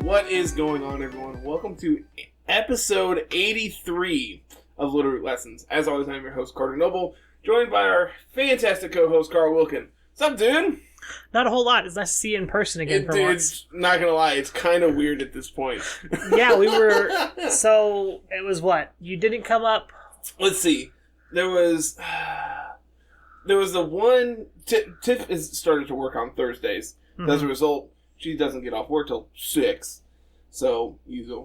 What is going on, everyone? Welcome to episode 83 of Littleroot Lessons. As always, I'm your host, Carter Noble, joined by our fantastic co-host, Carl Wilkin. What's up, dude? Not a whole lot. It's nice to see you in person again for once. Not gonna lie, it's kind of weird at this point. Yeah, we were... So, it was what? You didn't come up... Let's see. There was the one... Tiff has started to work on Thursdays. Mm-hmm. As a result, she doesn't get off work till 6. So,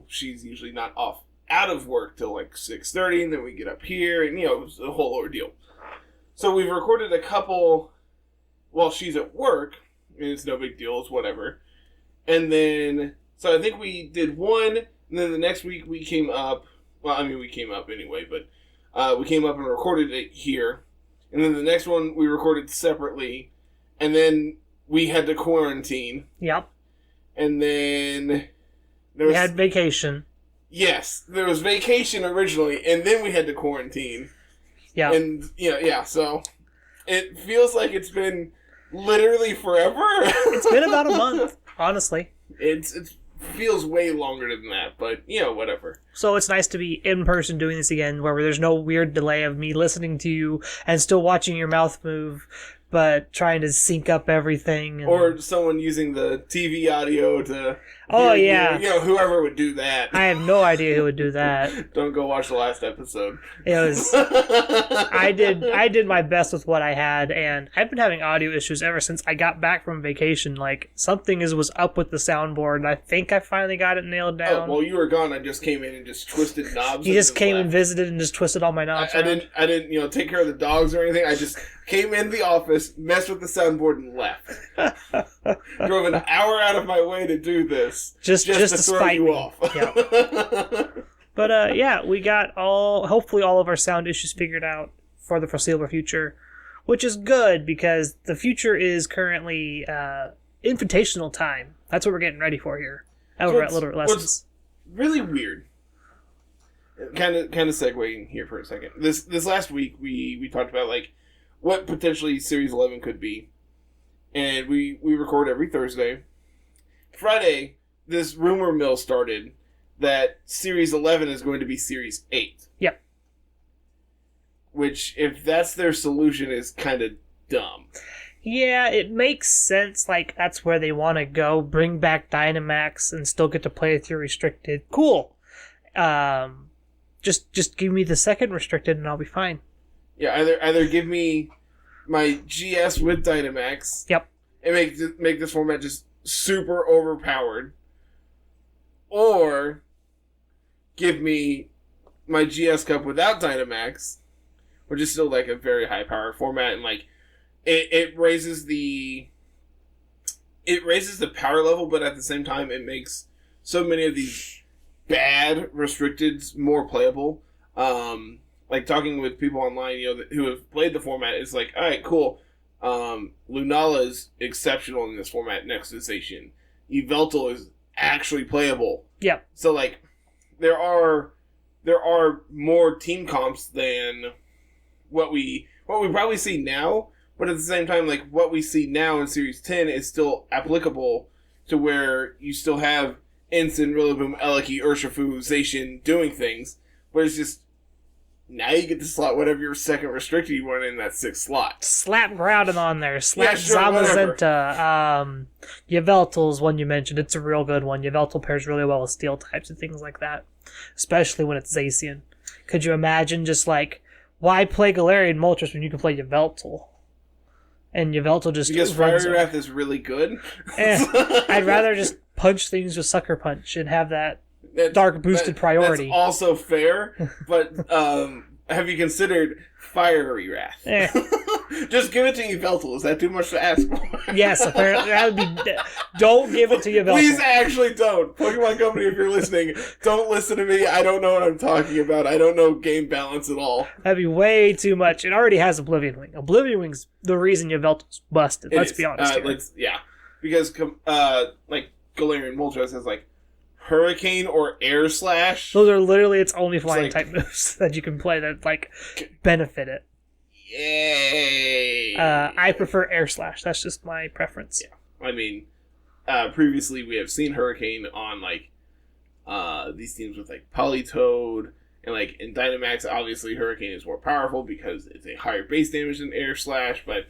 she's usually not off out of work till like 6:30, and then we get up here, and, it's a whole ordeal. So we've recorded a couple while she's at work, and it's no big deal, it's whatever. And then, so I think we did one, and then the next week we came up, we came up anyway, but we came up and recorded it here. And then the next one we recorded separately, and then we had to quarantine. Yep. And then we had vacation. Yes, there was vacation originally, and then we had to quarantine. Yeah. And so it feels like it's been literally forever. It's been about a month, honestly. It feels way longer than that, but whatever. So it's nice to be in person doing this again, where there's no weird delay of me listening to you and still watching your mouth move, but trying to sync up everything. Or someone using the TV audio to... Oh, yeah. Whoever would do that. I have no idea who would do that. Don't go watch the last episode. It was... I did my best with what I had, and I've been having audio issues ever since I got back from vacation. Like, something was up with the soundboard, and I think I finally got it nailed down. Oh, well, you were gone. I just came in and just twisted knobs. You just came and visited and just twisted all my knobs. I didn't, take care of the dogs or anything. I just came in the office, messed with the soundboard, and left. Drove an hour out of my way to do this. Just to throw you off. Yeah. But we got hopefully all of our sound issues figured out for the foreseeable future, which is good because the future is currently invitational time. That's what we're getting ready for here over at Littleroot Lessons. What's really weird. Kind of segueing here for a second. This last week we talked about like what potentially Series 11 could be, and we record every Thursday. Friday, this rumor mill started that Series 11 is going to be Series 8. Yep. Which, if that's their solution, is kind of dumb. Yeah, it makes sense. Like, that's where they want to go. Bring back Dynamax and still get to play with your restricted. Cool. Just give me the second restricted and I'll be fine. Yeah, either give me my GS with Dynamax. Yep. And make this format just super overpowered. Or give me my GS Cup without Dynamax, which is still like a very high power format, and like it raises the power level, but at the same time it makes so many of these bad restricteds more playable. Like talking with people online, who have played the format, is like, all right, cool. Lunala is exceptional in this format next to Zacian. Yveltal is actually playable. Yeah. So like there are more team comps than what we probably see now, but at the same time, like what we see now in Series 10 is still applicable to where you still have Ensign, Rillaboom, Eliki, Urshifu, Zacian doing things, but it's just now you get to slot whatever your second restricted you want in that 6th slot. Slap Groudon on there. Slap Zamazenta. Yveltal's one you mentioned. It's a real good one. Yveltal pairs really well with steel types and things like that. Especially when it's Zacian. Could you imagine just like, why play Galarian Moltres when you can play Yveltal? And Yveltal just... Because Fire Wrath is really good? I'd rather just punch things with Sucker Punch and have that dark boosted priority. That's also fair, but have you considered Fiery Wrath? Just give it to Yveltal. Is that too much to ask for? Yes, apparently. That would be... Don't give it to Yveltal. Please actually don't. Pokemon Company, if you're listening, don't listen to me. I don't know what I'm talking about. I don't know game balance at all. That'd be way too much. It already has Oblivion Wing. Oblivion Wing's the reason Yveltal's busted. Let's be honest here. Because Galarian Moltres has like Hurricane or Air Slash. Those are literally its only flying type moves that you can play that benefit it. Yay! I prefer Air Slash. That's just my preference. Yeah, I mean, previously we have seen Hurricane on like these teams with like Polytoad, and like in Dynamax, obviously Hurricane is more powerful because it's a higher base damage than Air Slash, but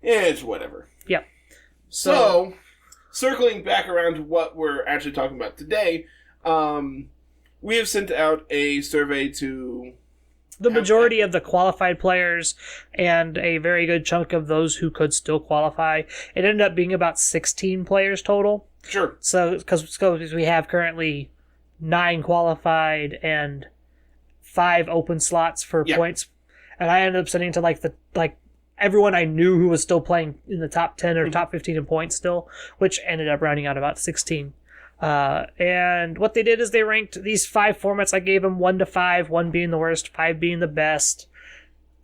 it's whatever. Yep. So circling back around to what we're actually talking about today, we have sent out a survey to the majority of the qualified players and a very good chunk of those who could still qualify. It ended up being about 16 players total. Sure. So, because we have currently 9 qualified and 5 open slots for points, and I ended up sending to like everyone I knew who was still playing in the top 10 or top 15 in points still, which ended up rounding out about 16. And what they did is they ranked these 5 formats. I gave them 1 to 5, 1 being the worst, 5 being the best.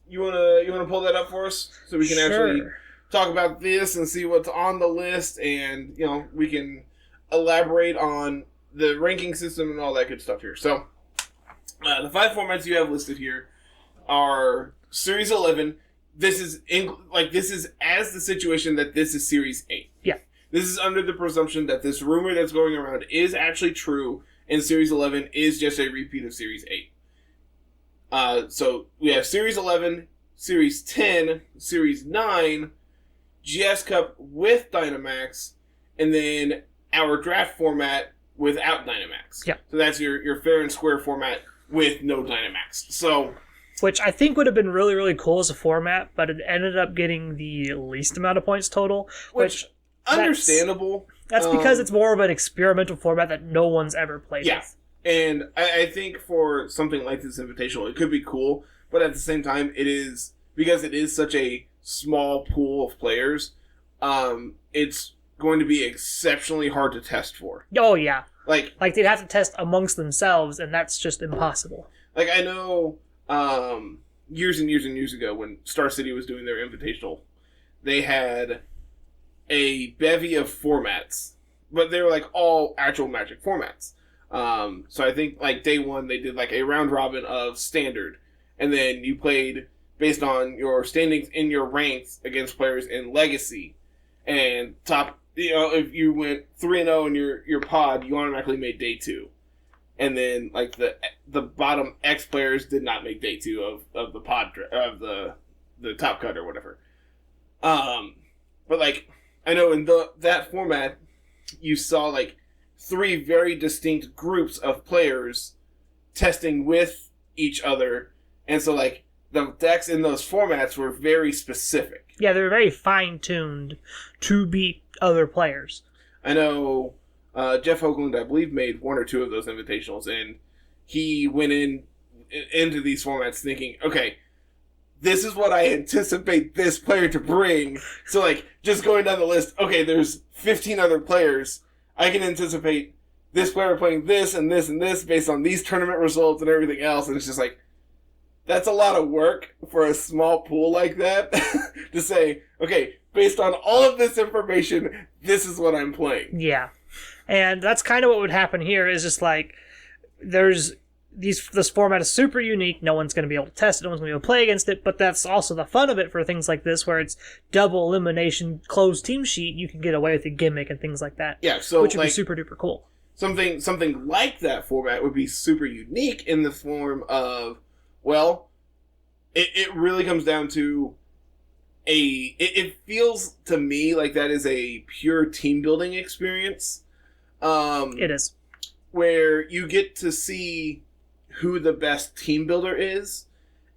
You wanna pull that up for us so we can actually talk about this and see what's on the list, and we can elaborate on the ranking system and all that good stuff here. So the 5 formats you have listed here are Series 11. This is as the situation that this is Series 8. Yeah. This is under the presumption that this rumor that's going around is actually true, and Series 11 is just a repeat of Series 8. So we have Series 11, Series 10, Series 9, GS Cup with Dynamax, and then our draft format without Dynamax. Yeah. So that's your fair and square format with no Dynamax. So, which I think would have been really, really cool as a format, but it ended up getting the least amount of points total. Which understandable. That's because it's more of an experimental format that no one's ever played with. And I think for something like this Invitational, it could be cool, but at the same time, it is, because it is such a small pool of players, it's going to be exceptionally hard to test for. Oh, yeah. Like they'd have to test amongst themselves, and that's just impossible. Like, I know years and years and years ago when Star City was doing their Invitational, they had a bevy of formats, but they were like all actual Magic formats. So I think like day one they did like a round robin of Standard, and then you played based on your standings in your ranks against players in Legacy, and top. If you went 3-0 in your pod, you automatically made day 2, and then like the bottom X players did not make day 2 of the pod of the top cut or whatever. But like I know in that format, you saw like 3 very distinct groups of players testing with each other, and so like the decks in those formats were very specific. Yeah, they were very fine-tuned to beat other players. I know Jeff Hoagland, I believe, made 1 or 2 of those Invitationals, and he went into these formats thinking, okay, this is what I anticipate this player to bring. So, like, just going down the list, okay, there's 15 other players. I can anticipate this player playing this and this and this based on these tournament results and everything else, and it's just like, that's a lot of work for a small pool like that to say, okay, based on all of this information, this is what I'm playing. Yeah. And that's kind of what would happen here is just like, this format is super unique. No one's going to be able to test it. No one's going to be able to play against it. But that's also the fun of it for things like this, where it's double elimination, closed team sheet. You can get away with a gimmick and things like that. Yeah, so which would be super duper cool. Something like that format would be super unique in the form of, well, it really comes down to it feels to me like that is a pure team building experience. It is. Where you get to see who the best team builder is,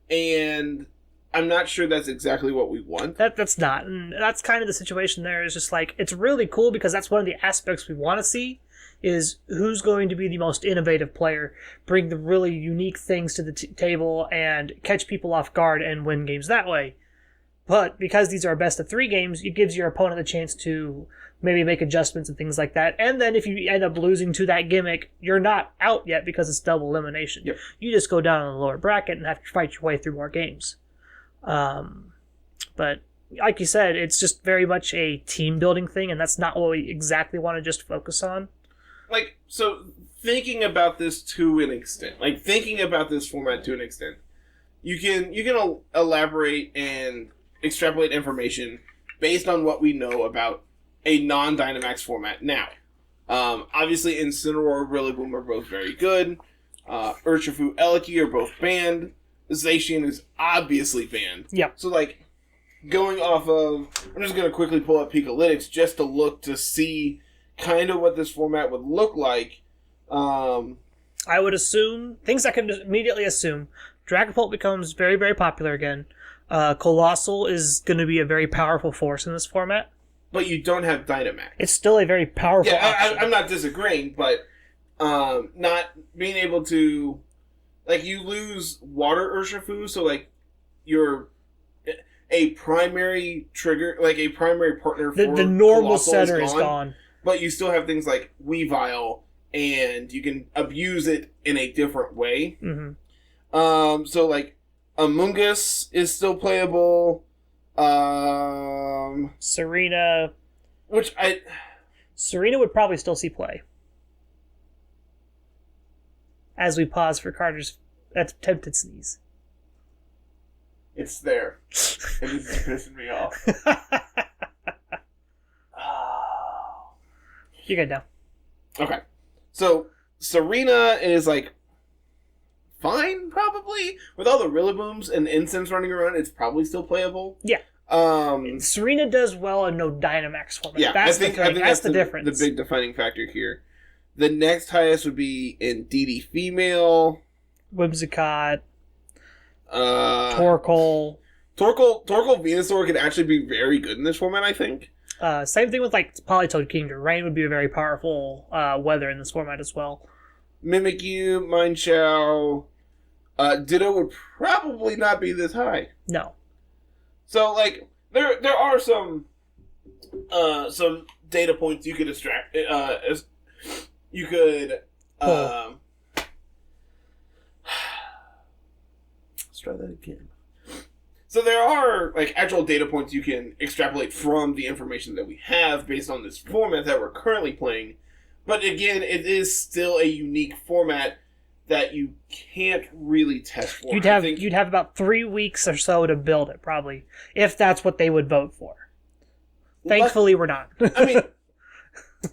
and I'm not sure that's exactly what we want. That's not. And that's kind of the situation there. Is just like, it's really cool because that's one of the aspects we want to see, is who's going to be the most innovative player, bring the really unique things to the table, and catch people off guard and win games that way. But because these are best of 3 games, it gives your opponent a chance to maybe make adjustments and things like that. And then if you end up losing to that gimmick, you're not out yet because it's double elimination. Yep. You just go down in the lower bracket and have to fight your way through more games. But like you said, it's just very much a team building thing, and that's not what we exactly want to just focus on. Like, so thinking about this to an extent, like thinking about this format to an extent, you can elaborate and extrapolate information based on what we know about a non-Dynamax format now. Obviously, Incineroar, Rillaboom are both very good. Urshifu, Eliki are both banned. Zacian is obviously banned. Yeah. So, like, going off of... I'm just going to quickly pull up Pikalytics just to look to see kind of what this format would look like. I would assume... Things I can immediately assume. Dragapult becomes very, very popular again. Colossal is going to be a very powerful force in this format. But you don't have Dynamax. It's still a very powerful option. I'm not disagreeing, but not being able to... Like, you lose Water Urshifu, so, like, you're a primary trigger, like, a primary partner for the normal Colossal setter is gone. But you still have things like Weavile, and you can abuse it in a different way. Mm-hmm. So, like, Amoonguss is still playable. Serena... Serena would probably still see play. As we pause for Carter's attempted sneeze. It's there. And this is pissing me off. You're good now. Okay. So, Serena is, like, fine, probably. With all the Rillabooms and Incense running around, it's probably still playable. Yeah. Serena does well in no Dynamax format. Yeah, that's I think that's the difference. The big defining factor here. The next highest would be in DD Female. Whimsicott. Torkoal. Torkoal Venusaur could actually be very good in this format, I think. Same thing with, like, Politoed Kingdom. Rain would be a very powerful weather in this format as well. Mimikyu, Mineshow. Ditto would probably not be this high. No. So, like, there are some data points you could extract. You could let's try that again. So there are, like, actual data points you can extrapolate from the information that we have based on this format that we're currently playing. But again, it is still a unique format that you can't really test for. You'd have about 3 weeks or so to build it, probably, if that's what they would vote for. Thankfully, we're not. I mean,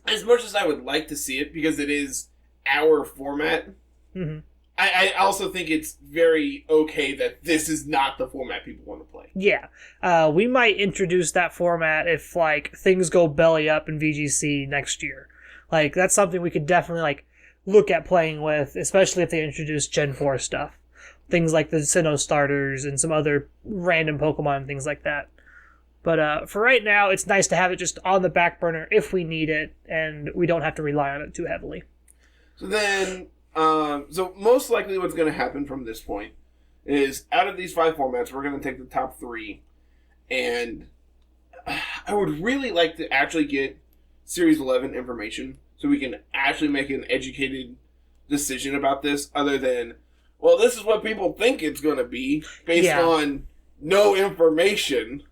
as much as I would like to see it, because it is our format, mm-hmm. I also think it's very okay that this is not the format people want to play. Yeah. We might introduce that format if, like, things go belly up in VGC next year. Like, that's something we could definitely, like, look at playing with, especially if they introduce Gen 4 stuff. Things like the Sinnoh starters and some other random Pokemon and things like that. But for right now, it's nice to have it just on the back burner if we need it, and we don't have to rely on it too heavily. So then, so most likely what's going to happen from this point is, out of these 5 formats, we're going to take the top 3, and I would really like to actually get Series 11 information so we can actually make an educated decision about this, other than, well, this is what people think it's going to be based on no information.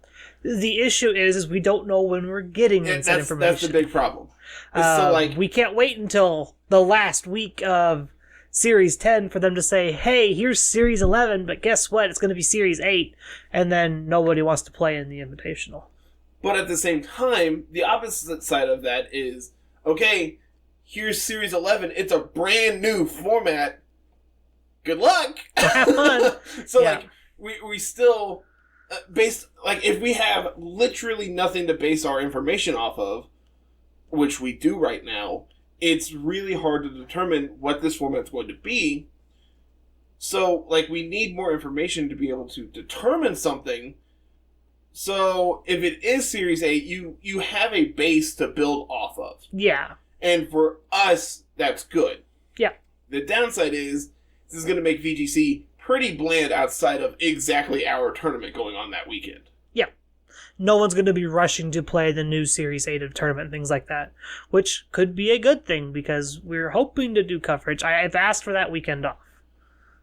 The issue is we don't know when we're getting that information. That's the big problem. So, like, we can't wait until the last week of Series 10 for them to say, hey, here's Series 11, but guess what? It's going to be Series 8, and then nobody wants to play in the Invitational. But at the same time, the opposite side of that is, okay, here's Series 11. It's a brand new format. Good luck. Have fun. So, like, we still... like, if we have literally nothing to base our information off of, which we do right now, it's really hard to determine what this format's going to be. So, like, we need more information to be able to determine something. So, if it is Series 8, you have a base to build off of. Yeah. And for us, that's good. Yeah. The downside is, this is going to make VGC pretty bland outside of exactly our tournament going on that weekend. Yeah. No one's going to be rushing to play the new Series 8 of tournament and things like that, which could be a good thing because we're hoping to do coverage. I've asked for that weekend off.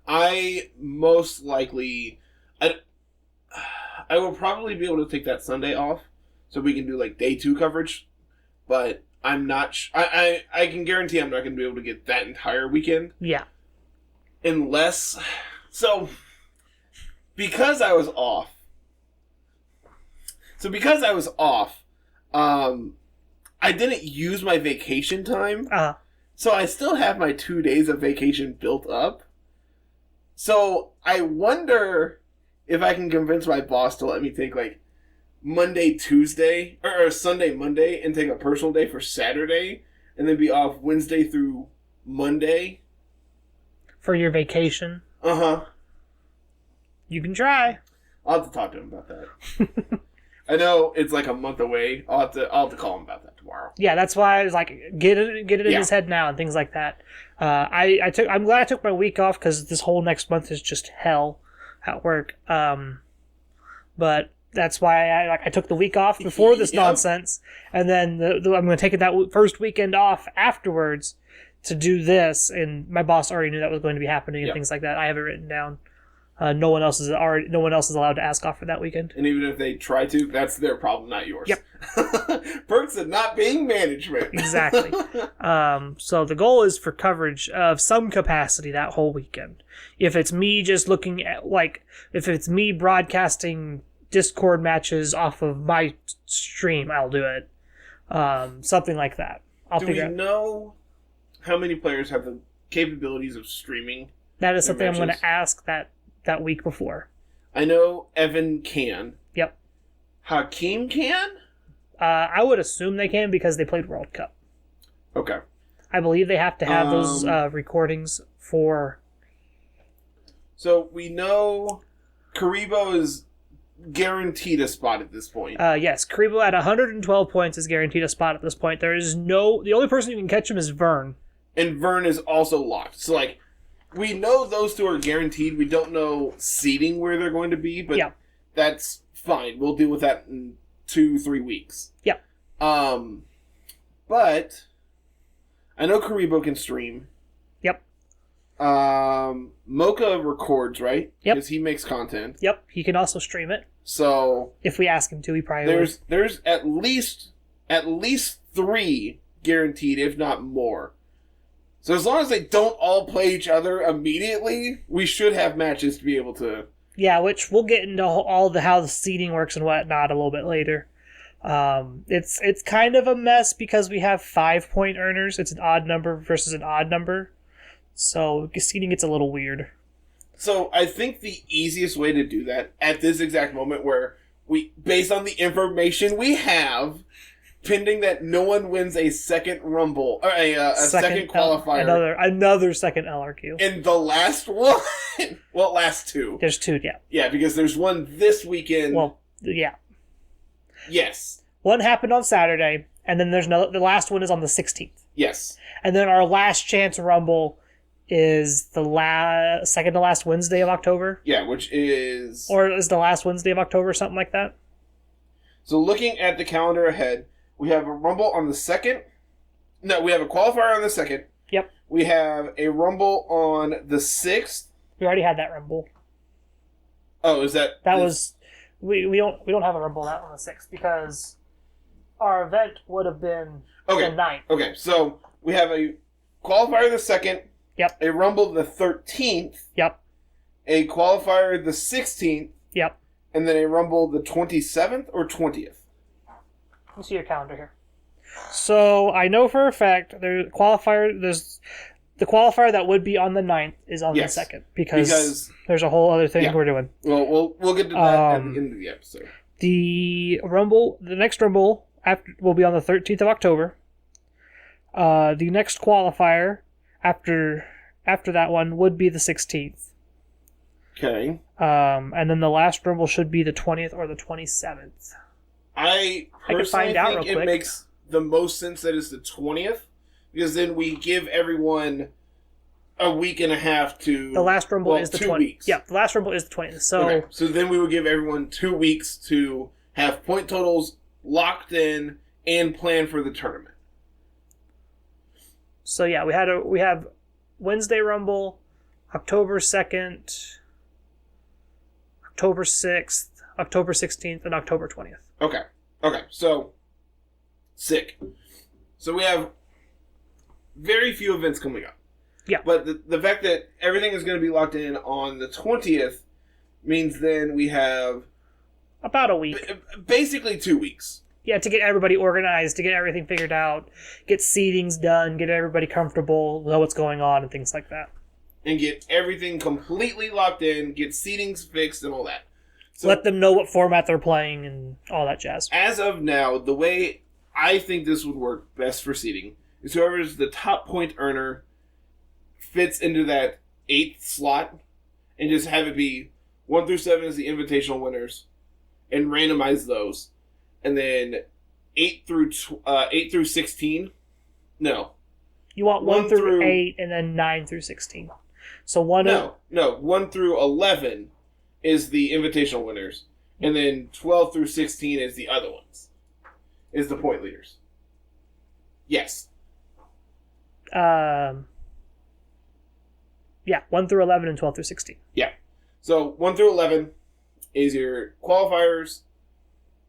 I most likely... I will probably be able to take that Sunday off so we can do, like, day 2 coverage, but I'm not... I can guarantee I'm not going to be able to get that entire weekend. Yeah. Unless... So, because I was off, I didn't use my vacation time. Uh-huh. So I still have my 2 days of vacation built up. So I wonder if I can convince my boss to let me take like Monday, Tuesday, or Sunday, Monday, and take a personal day for Saturday, and then be off Wednesday through Monday. For your vacation? Uh-huh. You can try. I'll have to talk to him about that. I know it's like a month away. I'll have to call him about that tomorrow. Yeah, that's why I was like, get it in his head now and things like that. I'm glad I took my week off because this whole next month is just hell at work. But that's why I took the week off before this nonsense, and then I'm going to take that first weekend off afterwards to do this. And my boss already knew that was going to be happening and things like that. I have it written down. No one else is allowed to ask off for that weekend. And even if they try to, that's their problem, not yours. Yep. Perks of not being management. Exactly. So the goal is for coverage of some capacity that whole weekend. If it's me just looking at, if it's me broadcasting Discord matches off of my stream, I'll do it. Something like that. Do we know how many players have the capabilities of streaming? That is something matches? I'm going to ask that week before. I know Evan can. Yep. Hakeem can? I would assume they can because they played World Cup. Okay. I believe they have to have those recordings for... So we know Karibo is guaranteed a spot at this point. Yes, Karibo at 112 points is guaranteed a spot at this point. The only person who can catch him is Vern. And Vern is also locked. So, we know those two are guaranteed. We don't know seeding where they're going to be, but that's fine. We'll deal with that in 2-3 weeks. Yeah. But I know Karibo can stream. Yep. Mocha records, right? Yep. Because he makes content. Yep. He can also stream it. So if we ask him to, he probably would. There's at least 3 guaranteed, if not more. So as long as they don't all play each other immediately, we should have matches to be able to... Yeah, which we'll get into how the seeding works and whatnot a little bit later. It's kind of a mess because we have 5-point earners. It's an odd number versus an odd number. So seeding gets a little weird. So I think the easiest way to do that at this exact moment where based on the information we have... pending that no one wins a second Rumble, or a second qualifier. Another second LRQ. In the last one? Well, last 2. There's 2, yeah. Yeah, because there's one this weekend. Well, yeah. Yes. One happened on Saturday, and then there's the last one is on the 16th. Yes. And then our last chance Rumble is the second to last Wednesday of October. Yeah, which is... Or is the last Wednesday of October, something like that. So looking at the calendar ahead... We have a Rumble on the 2nd. No, we have a qualifier on the 2nd. Yep. We have a Rumble on the 6th. We already had that Rumble. Oh, is that... That was... We don't have a Rumble out on the 6th because our event would have been the 9th. Okay, so we have a qualifier the 2nd. Yep. A Rumble the 13th. Yep. A qualifier the 16th. Yep. And then a Rumble the 27th or 20th. Let me see your calendar here. So I know for a fact there's the qualifier that would be on the 9th is on the 2nd because there's a whole other thing we're doing. Well, we'll get to that at the end of the episode. The next Rumble will be on the 13th of October. The next qualifier after that one would be the 16th. Okay. And then the last Rumble should be the 20th or the 27th. I personally think it makes the most sense that it's the 20th, because then we give everyone a week and a half to... The last Rumble is the 20th. 2 weeks. Yeah, the last Rumble is the 20th. So then we would give everyone 2 weeks to have point totals locked in and plan for the tournament. So yeah, we have Wednesday Rumble, October 2nd, October 6th, October 16th, and October 20th. Okay, so, sick. So we have very few events coming up. Yeah. But the fact that everything is going to be locked in on the 20th means then we have... About a week. Basically 2 weeks. to get everybody organized, to get everything figured out, get seedings done, get everybody comfortable, know what's going on, and things like that. And get everything completely locked in, get seedings fixed and all that. So, let them know what format they're playing and all that jazz. As of now, the way I think this would work best for seeding is whoever is the top point earner fits into that 8th slot and just have it be 1 through 7 is the invitational winners and randomize those. And then 8 through 16. No. You want 1 through 8 and then 9 through 16. So 1 through 11 is the invitational winners, and then 12 through 16 is the other ones. Is the point leaders. Yes. Yeah, 1 through 11 and 12 through 16. Yeah. So 1 through 11 is your qualifier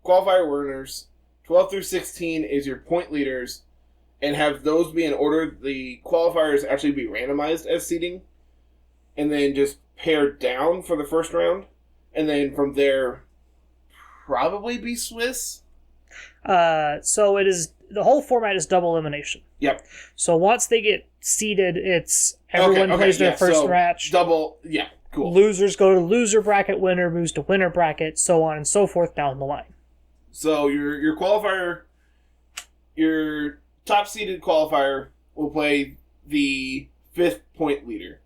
winners. 12 through 16 is your point leaders, and have those be in order. The qualifiers actually be randomized as seeding, and then just pared down for the first round, and then from there, probably be Swiss. So it is, the whole format is double elimination. Yep. So once they get seeded, it's everyone plays their first match. Cool. Losers go to loser bracket, winner moves to winner bracket, so on and so forth down the line. So your qualifier, your top seeded qualifier will play the 5th point leader.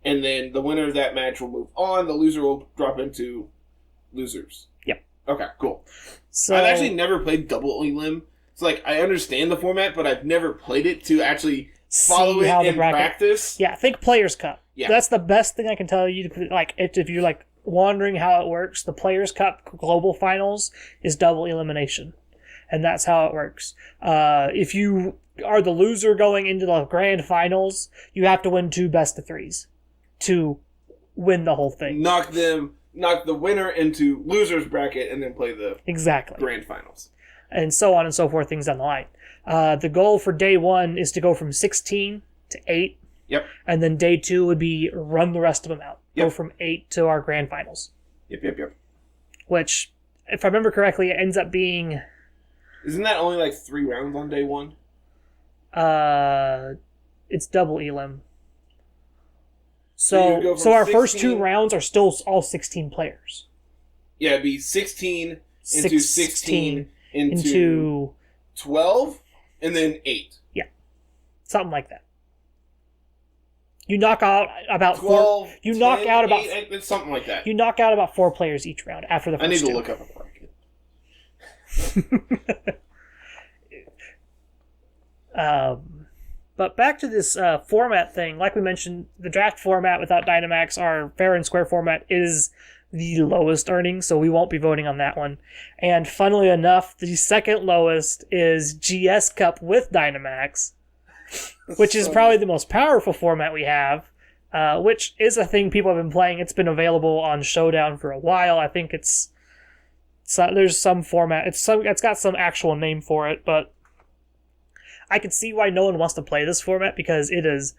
And then the winner of that match will move on. The loser will drop into losers. Yep. Okay, cool. So I've actually never played double elim. It's like, I understand the format, but I've never played it to actually follow it in practice. Yeah, think Players' Cup. Yeah. That's the best thing I can tell you. Like, if you're like wondering how it works, the Players' Cup Global Finals is double elimination. And that's how it works. If you are the loser going into the Grand Finals, you have to win 2 best-of-3s to win the whole thing. Knock the winner into losers bracket and then play the Grand Finals. And so on and so forth, things down the line. The goal for day 1 is to go from 16 to 8. Yep. And then day 2 would be run the rest of them out. Yep. Go from 8 to our Grand Finals. Yep. Which, if I remember correctly, it ends up being... Isn't that only like 3 rounds on day 1? It's double elim. So our 16, first 2 rounds are still all 16 players. Yeah, it'd be 16 into 16 into 12 and then 8. Yeah. Something like that. You knock out about 12, 4. You knock out about 8, something like that. You knock out about 4 players each round after the first 2. I need to look up a bracket. But back to this format thing, like we mentioned, the draft format without Dynamax, our fair and square format, is the lowest earning, so we won't be voting on that one. And funnily enough, the second lowest is GS Cup with Dynamax, which is probably the most powerful format we have, which is a thing people have been playing. It's been available on Showdown for a while. I think there's some format. It's got some actual name for it, but I can see why no one wants to play this format because it is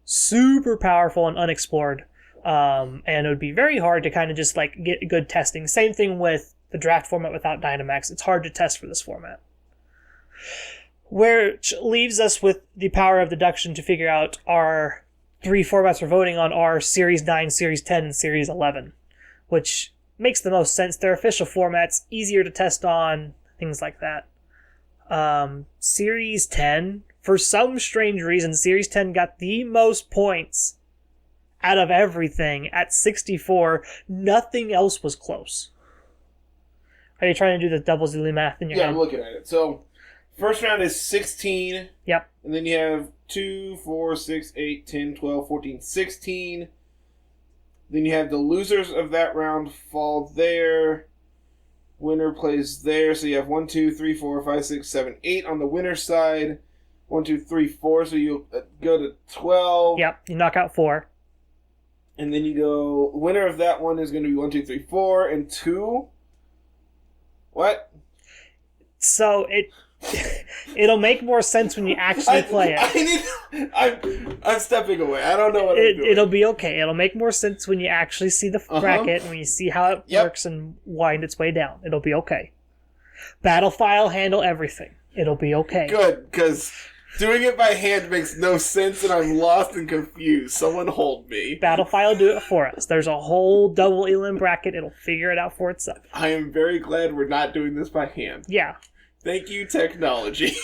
super powerful and unexplored. And it would be very hard to kind of just like get good testing. Same thing with the draft format without Dynamax. It's hard to test for this format. Which leaves us with the power of deduction to figure out our 3 formats we're voting on are Series 9, Series 10, and Series 11. Which makes the most sense. They're official formats, easier to test on, things like that. Series 10, for some strange reason, Series 10 got the most points out of everything at 64. Nothing else was close. Are you trying to do the double zilly math in your head? Yeah, I'm looking at it. So, first round is 16. Yep. And then you have 2, 4, 6, 8, 10, 12, 14, 16. Then you have the losers of that round fall there. Winner plays there, so you have 1, 2, 3, 4, 5, 6, 7, 8 on the winner's side. 1, 2, 3, 4, so you'll go to 12. Yep, you knock out 4. And then you go, winner of that one is going to be 1, 2, 3, 4, and 2. What? So it'll make more sense when you actually play it. I'm stepping away. I don't know what I'm doing. It'll be okay. It'll make more sense when you actually see the bracket and when you see how it works and wind its way down. It'll be okay. Battle file handle everything. It'll be okay. Good, because doing it by hand makes no sense and I'm lost and confused. Someone hold me. Battle file do it for us. There's a whole double elim bracket. It'll figure it out for itself. I am very glad we're not doing this by hand. Yeah. Thank you, technology.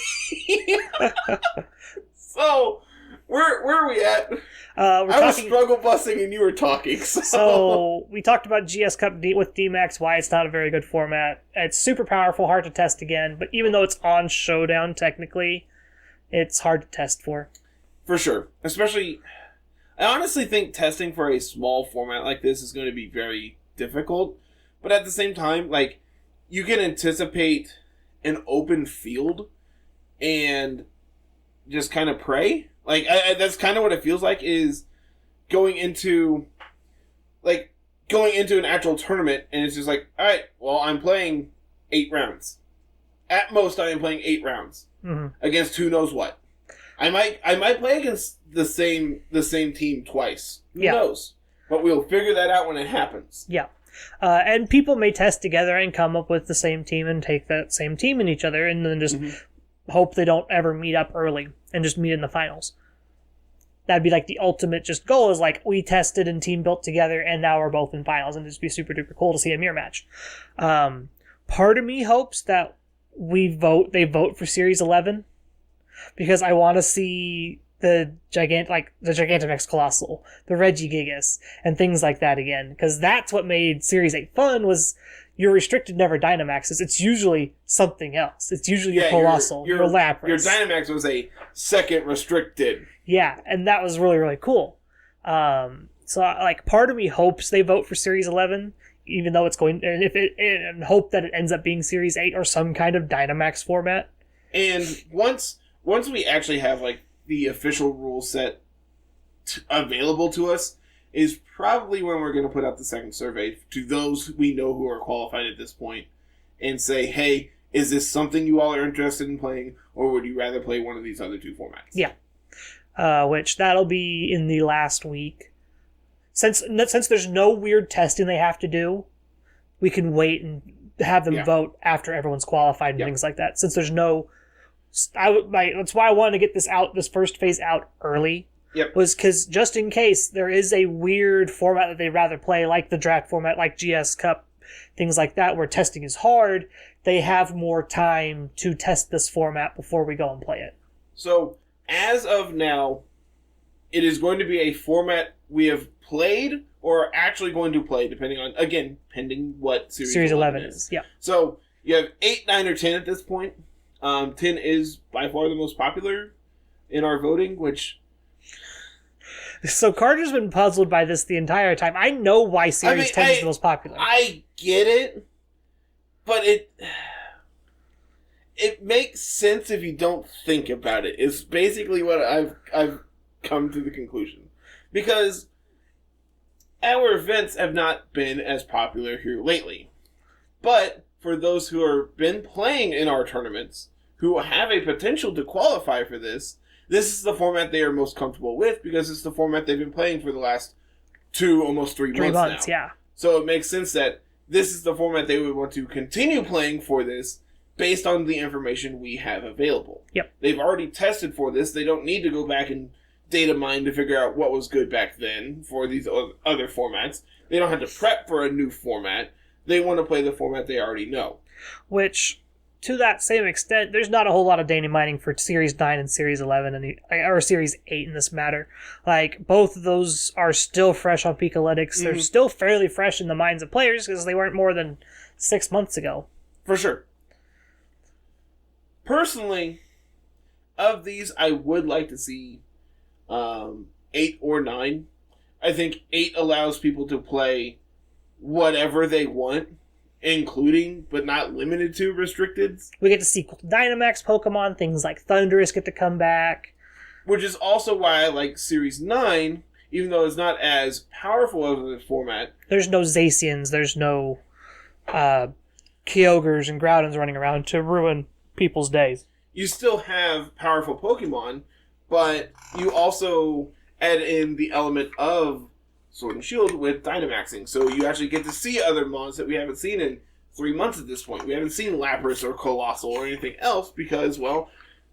So, where are we at? I was struggle busing and you were talking. So we talked about GS Cup with DMAX, why it's not a very good format. It's super powerful, hard to test again, but even though it's on Showdown technically, it's hard to test for. For sure. Especially, I honestly think testing for a small format like this is going to be very difficult. But at the same time, like, you can anticipate an open field and just kind of pray. Like, that's kind of what it feels like, is going into an actual tournament, and it's just like, alright, well, I'm playing 8 rounds. At most, I am playing 8 rounds. Mm-hmm. Against who knows what. I might play against the same team twice. Who knows? But we'll figure that out when it happens. Yeah. And people may test together and come up with the same team and take that same team in each other, and then just hope they don't ever meet up early and just meet in the finals. That'd be like the ultimate just goal, is like, we tested and team built together and now we're both in finals, and it'd just be super duper cool to see a mirror match. Part of me hopes that they vote for Series 11, because I want to see the Gigantamax Colossal, the Regigigas, and things like that again, because that's what made Series 8 fun, was your restricted never Dynamaxes. It's usually something else. It's usually your Colossal, your Lapras. Your Dynamax was a second restricted. Yeah, and that was really, really cool. So, like, part of me hopes they vote for Series 11, even though it's going, and hope that it ends up being Series 8 or some kind of Dynamax format. And once we actually have, like, the official rule set available to us, is probably when we're going to put out the second survey to those we know who are qualified at this point, and say, hey, is this something you all are interested in playing, or would you rather play one of these other 2 formats? Yeah. Which that'll be in the last week. Since there's no weird testing they have to do, we can wait and have them vote after everyone's qualified and things like that. Since there's no... that's why I wanted to get this first phase out early. Yep. Was because just in case there is a weird format that they'd rather play, like the draft format, like GS Cup, things like that, where testing is hard, they have more time to test this format before we go and play it. So, as of now, it is going to be a format we have played or are actually going to play, pending what Series 11 is. Yeah. So, you have 8, 9, or 10 at this point. 10 is by far the most popular in our voting, which... So Carter's been puzzled by this the entire time. I know why Series 10 is the most popular. I get it, but it makes sense if you don't think about it. It's basically what I've come to the conclusion. Because our events have not been as popular here lately. But for those who have been playing in our tournaments, who have a potential to qualify for this is the format they are most comfortable with, because it's the format they've been playing for the last 2, almost 3 months now. Yeah. So it makes sense that this is the format they would want to continue playing for this, based on the information we have available. Yep. They've already tested for this. They don't need to go back and data mine to figure out what was good back then for these other formats. They don't have to prep for a new format. They want to play the format they already know. Which... to that same extent, there's not a whole lot of data mining for Series 9 and Series 11 or Series 8 in this matter. Like, both of those are still fresh on Picolytics. Mm-hmm. They're still fairly fresh in the minds of players because they weren't more than 6 months ago. For sure. Personally, of these, I would like to see 8 or 9. I think 8 allows people to play whatever they want, including, but not limited to, restricteds. We get to see Dynamax Pokemon, things like Thundurus get to come back. Which is also why I like Series 9, even though it's not as powerful as a format. There's no Zacians, there's no Kyogres and Groudons running around to ruin people's days. You still have powerful Pokemon, but you also add in the element of Sword and Shield with Dynamaxing, so you actually get to see other mons that we haven't seen in 3 months at this point. We haven't seen Lapras or Colossal or anything else because, well,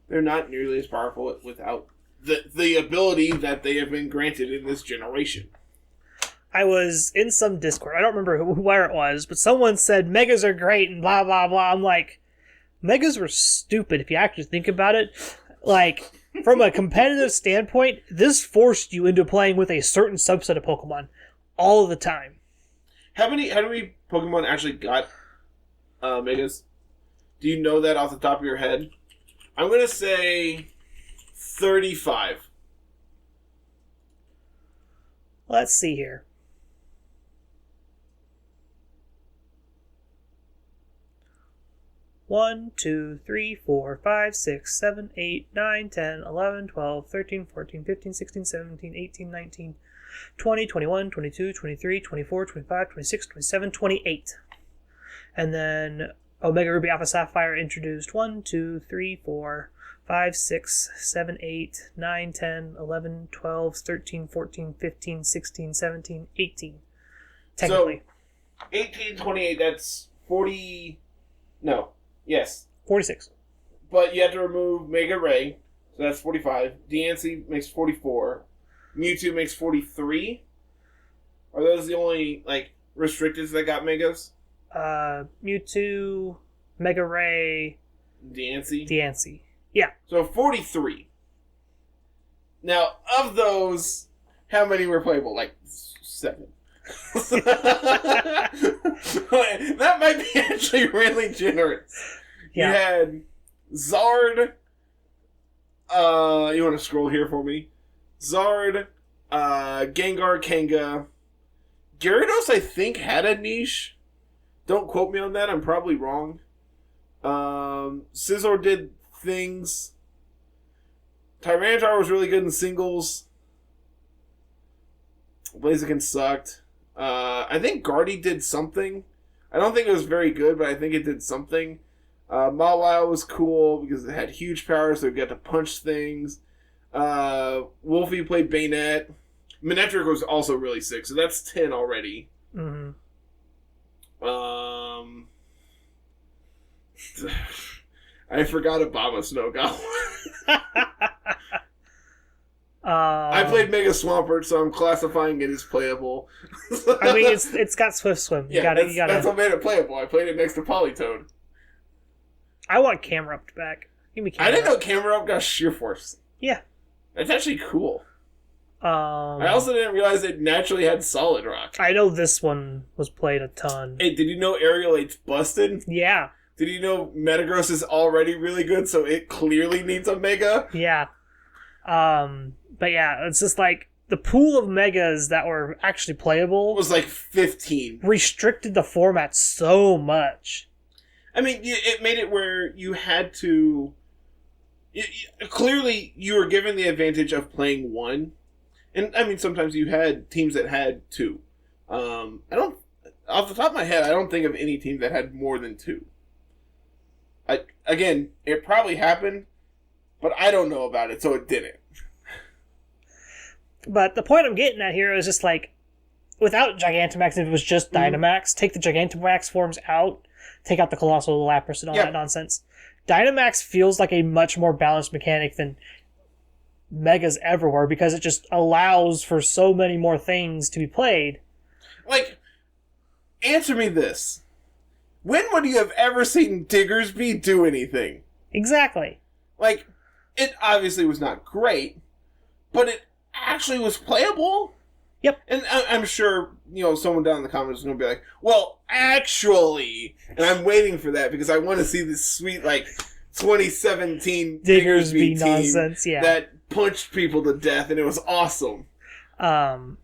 they're not nearly as powerful without the ability that they have been granted in this generation. I was in some Discord. I don't remember where it was, but someone said Megas are great and blah, blah, blah. I'm like, Megas were stupid if you actually think about it. Like, from a competitive standpoint, this forced you into playing with a certain subset of Pokemon all the time. How many Pokemon actually got Megas? Do you know that off the top of your head? I'm going to say 35. Let's see here. One, 2, 3, 4, 5, 6, 7, 8, 9, 10, 11, 12, 13, 14, 15, 16, 17, 18, 19, 20, 21, 22, 23, 24, 25, 26, 27, 28. And then Omega Ruby Alpha Sapphire introduced 1, 2, 3, 4, 5, 6, 7, 8, 9, 10, 11, 12, 13, 14, 15, 16, 17, 18. Technically. So, 18, 28, that's 40... No. Yes. 46. But you have to remove Mega Ray, so that's 45. Diancie makes 44. Mewtwo makes 43. Are those the only, restricteds that got Megas? Mewtwo, Mega Ray... Diancie. Yeah. So 43. Now, of those, how many were playable? 7. That might be actually really generous. Yeah. You had Zard. You want to scroll here for me? Zard, Gengar, Kanga. Gyarados, I think, had a niche. Don't quote me on that. I'm probably wrong. Scizor did things. Tyranitar was really good in singles. Blaziken sucked. I think Guardy did something. I don't think it was very good, but I think it did something. Mawile was cool because it had huge power, so it got to punch things. Wolfie played Bayonet. Manectric was also really sick, so that's 10 already. Mm-hmm. I forgot Abomasnow got one. I played Mega Swampert, so I'm classifying it as playable. I mean, it's got Swift Swim. That's what made it playable. I played it next to Politoed. I want Camerupt back. Give me Camerupt. I didn't know Camerupt got Sheer Force. Yeah. That's actually cool. I also didn't realize it naturally had Solid Rock. I know this one was played a ton. Hey, did you know Aerial 8's busted? Yeah. Did you know Metagross is already really good, so it clearly needs a Mega? Yeah. But yeah, it's just the pool of Megas that were actually playable was 15. Restricted the format so much. I mean, it made it where you had to... Clearly, you were given the advantage of playing one. And, I mean, sometimes you had teams that had 2. Off the top of my head, I don't think of any team that had more than 2. Again, it probably happened, but I don't know about it, so it didn't. But the point I'm getting at here is just without Gigantamax, if it was just Dynamax, take the Gigantamax forms out, take out the Colossal, the Lapras, and all that nonsense. Dynamax feels like a much more balanced mechanic than Megas ever were because it just allows for so many more things to be played. Answer me this. When would you have ever seen Diggersby do anything? Exactly. It obviously was not great, but it actually was playable. Yep. And I'm sure, someone down in the comments is going to be like, well, actually, and I'm waiting for that because I want to see this sweet, 2017 Diggersby team nonsense, yeah. that punched people to death, and it was awesome. But,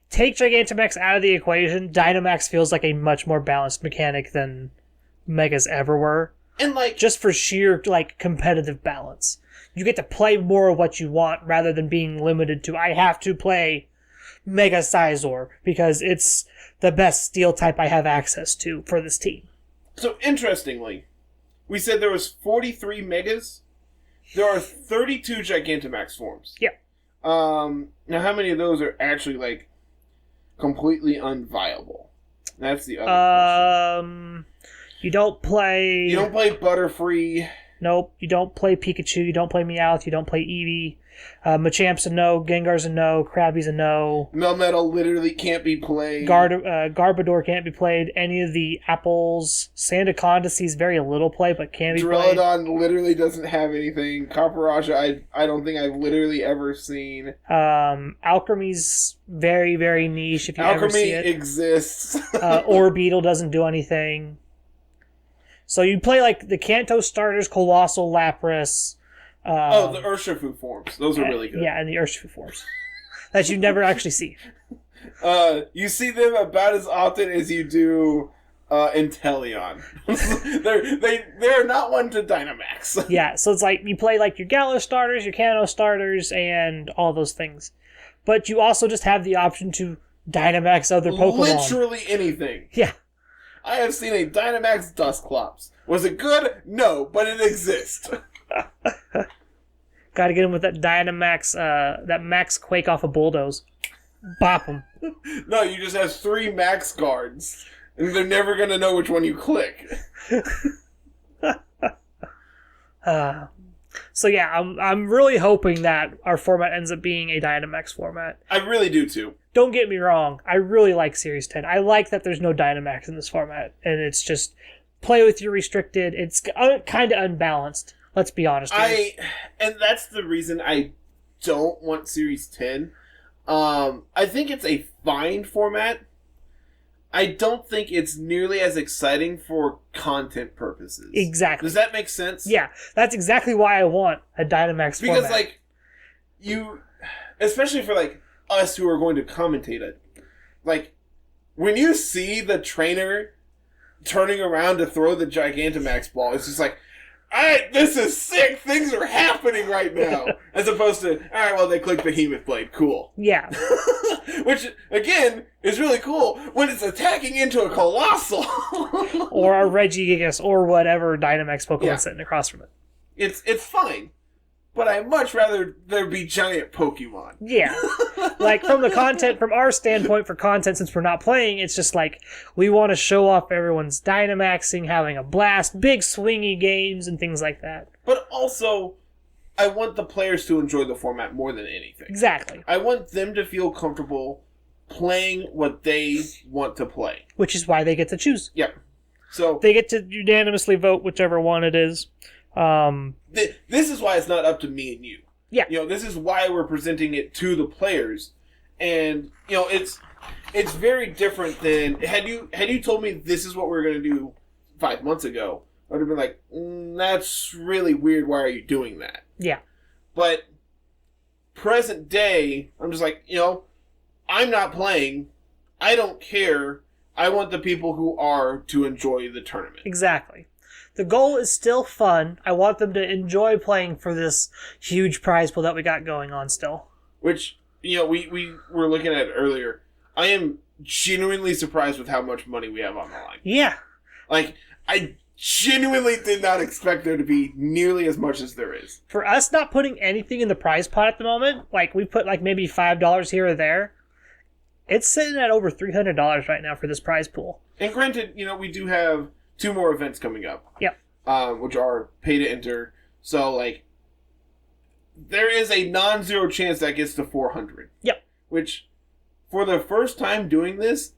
take Gigantamax out of the equation, Dynamax feels like a much more balanced mechanic than Megas ever were. And, just for sheer, competitive balance. You get to play more of what you want rather than being limited to, I have to play Mega Scizor because it's the best steel type I have access to for this team. So, interestingly, we said there was 43 Megas. There are 32 Gigantamax forms. Yeah. Now, how many of those are actually, completely unviable? That's the other question. You don't play... You don't play Butterfree. Nope. You don't play Pikachu. You don't play Meowth. You don't play Eevee. Machamp's a no. Gengar's a no. Krabby's a no. Melmetal literally can't be played. Garbodor can't be played. Any of the apples. Sandaconda sees very little play, but can be played. Duraludon literally doesn't have anything. Copperajah, I don't think I've literally ever seen. Alchemy's very, very niche if you ever see it. Alchemy exists. Orbeetle doesn't do anything. So you play like the Kanto starters, Colossal, Lapras. The Urshifu forms. Those are really good. Yeah, and the Urshifu forms. That you never actually see. You see them about as often as you do Inteleon. They're not one to Dynamax. Yeah, so it's like you play like your Galar starters, your Kanto starters, and all those things. But you also just have the option to Dynamax other Pokemon. Literally anything. Yeah. I have seen a Dynamax Dusclops. Was it good? No, but it exists. Gotta get him with that Dynamax, that Max Quake off of Bulldoze. Bop him. No, you just have 3 Max Guards, and they're never gonna know which one you click. So yeah, I'm really hoping that our format ends up being a Dynamax format. I really do too. Don't get me wrong, I really like Series 10. I like that there's no Dynamax in this format, and it's just play with your restricted. It's kind of unbalanced. Let's be honest. And that's the reason I don't want Series 10. I think it's a fine format. I don't think it's nearly as exciting for content purposes. Exactly. Does that make sense? Yeah, that's exactly why I want a Dynamax format. Because, like, especially for, like, us who are going to commentate it, like, when you see the trainer turning around to throw the Gigantamax ball, it's just like, alright, this is sick, things are happening right now. As opposed to, alright, well, they clicked Behemoth Blade, cool. Yeah. Which, again, is really cool when it's attacking into a Colossal. Or a Regigigas, or whatever Dynamax Pokemon sitting across from it. It's fine. But I'd much rather there be giant Pokemon. Yeah. Like, from our standpoint for content, since we're not playing, it's just like, we want to show off everyone's Dynamaxing, having a blast, big swingy games, and things like that. But also, I want the players to enjoy the format more than anything. Exactly. I want them to feel comfortable playing what they want to play. Which is why they get to choose. Yep. So they get to unanimously vote whichever one it is. This is why it's not up to me and you. Yeah. You know, this is why we're presenting it to the players. And, you know, it's very different than had you told me this is what we're going to do 5 months ago, I would have been like, that's really weird. Why are you doing that? Yeah. But present day, I'm just like, you know, I'm not playing. I don't care. I want the people who are to enjoy the tournament. Exactly. The goal is still fun. I want them to enjoy playing for this huge prize pool that we got going on still. Which, you know, we were looking at it earlier. I am genuinely surprised with how much money we have on the line. Yeah. Like, I genuinely did not expect there to be nearly as much as there is. For us not putting anything in the prize pot at the moment, like we put like maybe $5 here or there, it's sitting at over $300 right now for this prize pool. And granted, you know, we do have 2 more events coming up. Yep. Which are pay to enter. So, like, there is a non-zero chance that gets to 400. Yep. Which, for the first time doing this,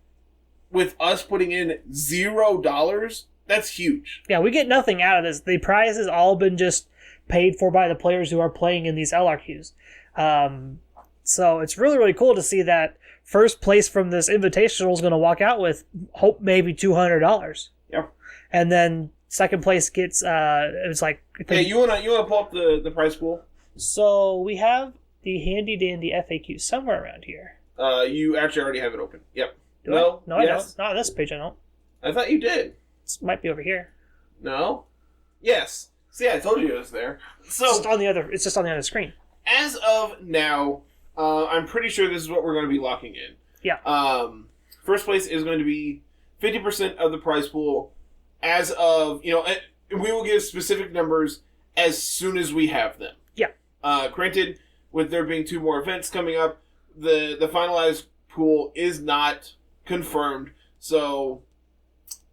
with us putting in $0, that's huge. Yeah, we get nothing out of this. The prize has all been just paid for by the players who are playing in these LRQs. So it's really, really cool to see that first place from this Invitational is going to walk out with, hope, maybe $200. Yep. And then second place gets, it's like... Hey, you wanna pull up the prize pool? So we have the handy dandy FAQ somewhere around here. You actually already have it open. Yep. No, yes. I don't. Not on this page, I don't. I thought you did. It might be over here. No? Yes. See, I told you it was there. So it's just on the other screen. As of now, I'm pretty sure this is what we're going to be locking in. Yeah. First place is going to be 50% of the prize pool as of, you know, we will give specific numbers as soon as we have them. Yeah. Granted, with there being 2 more events coming up, the finalized pool is not confirmed, So,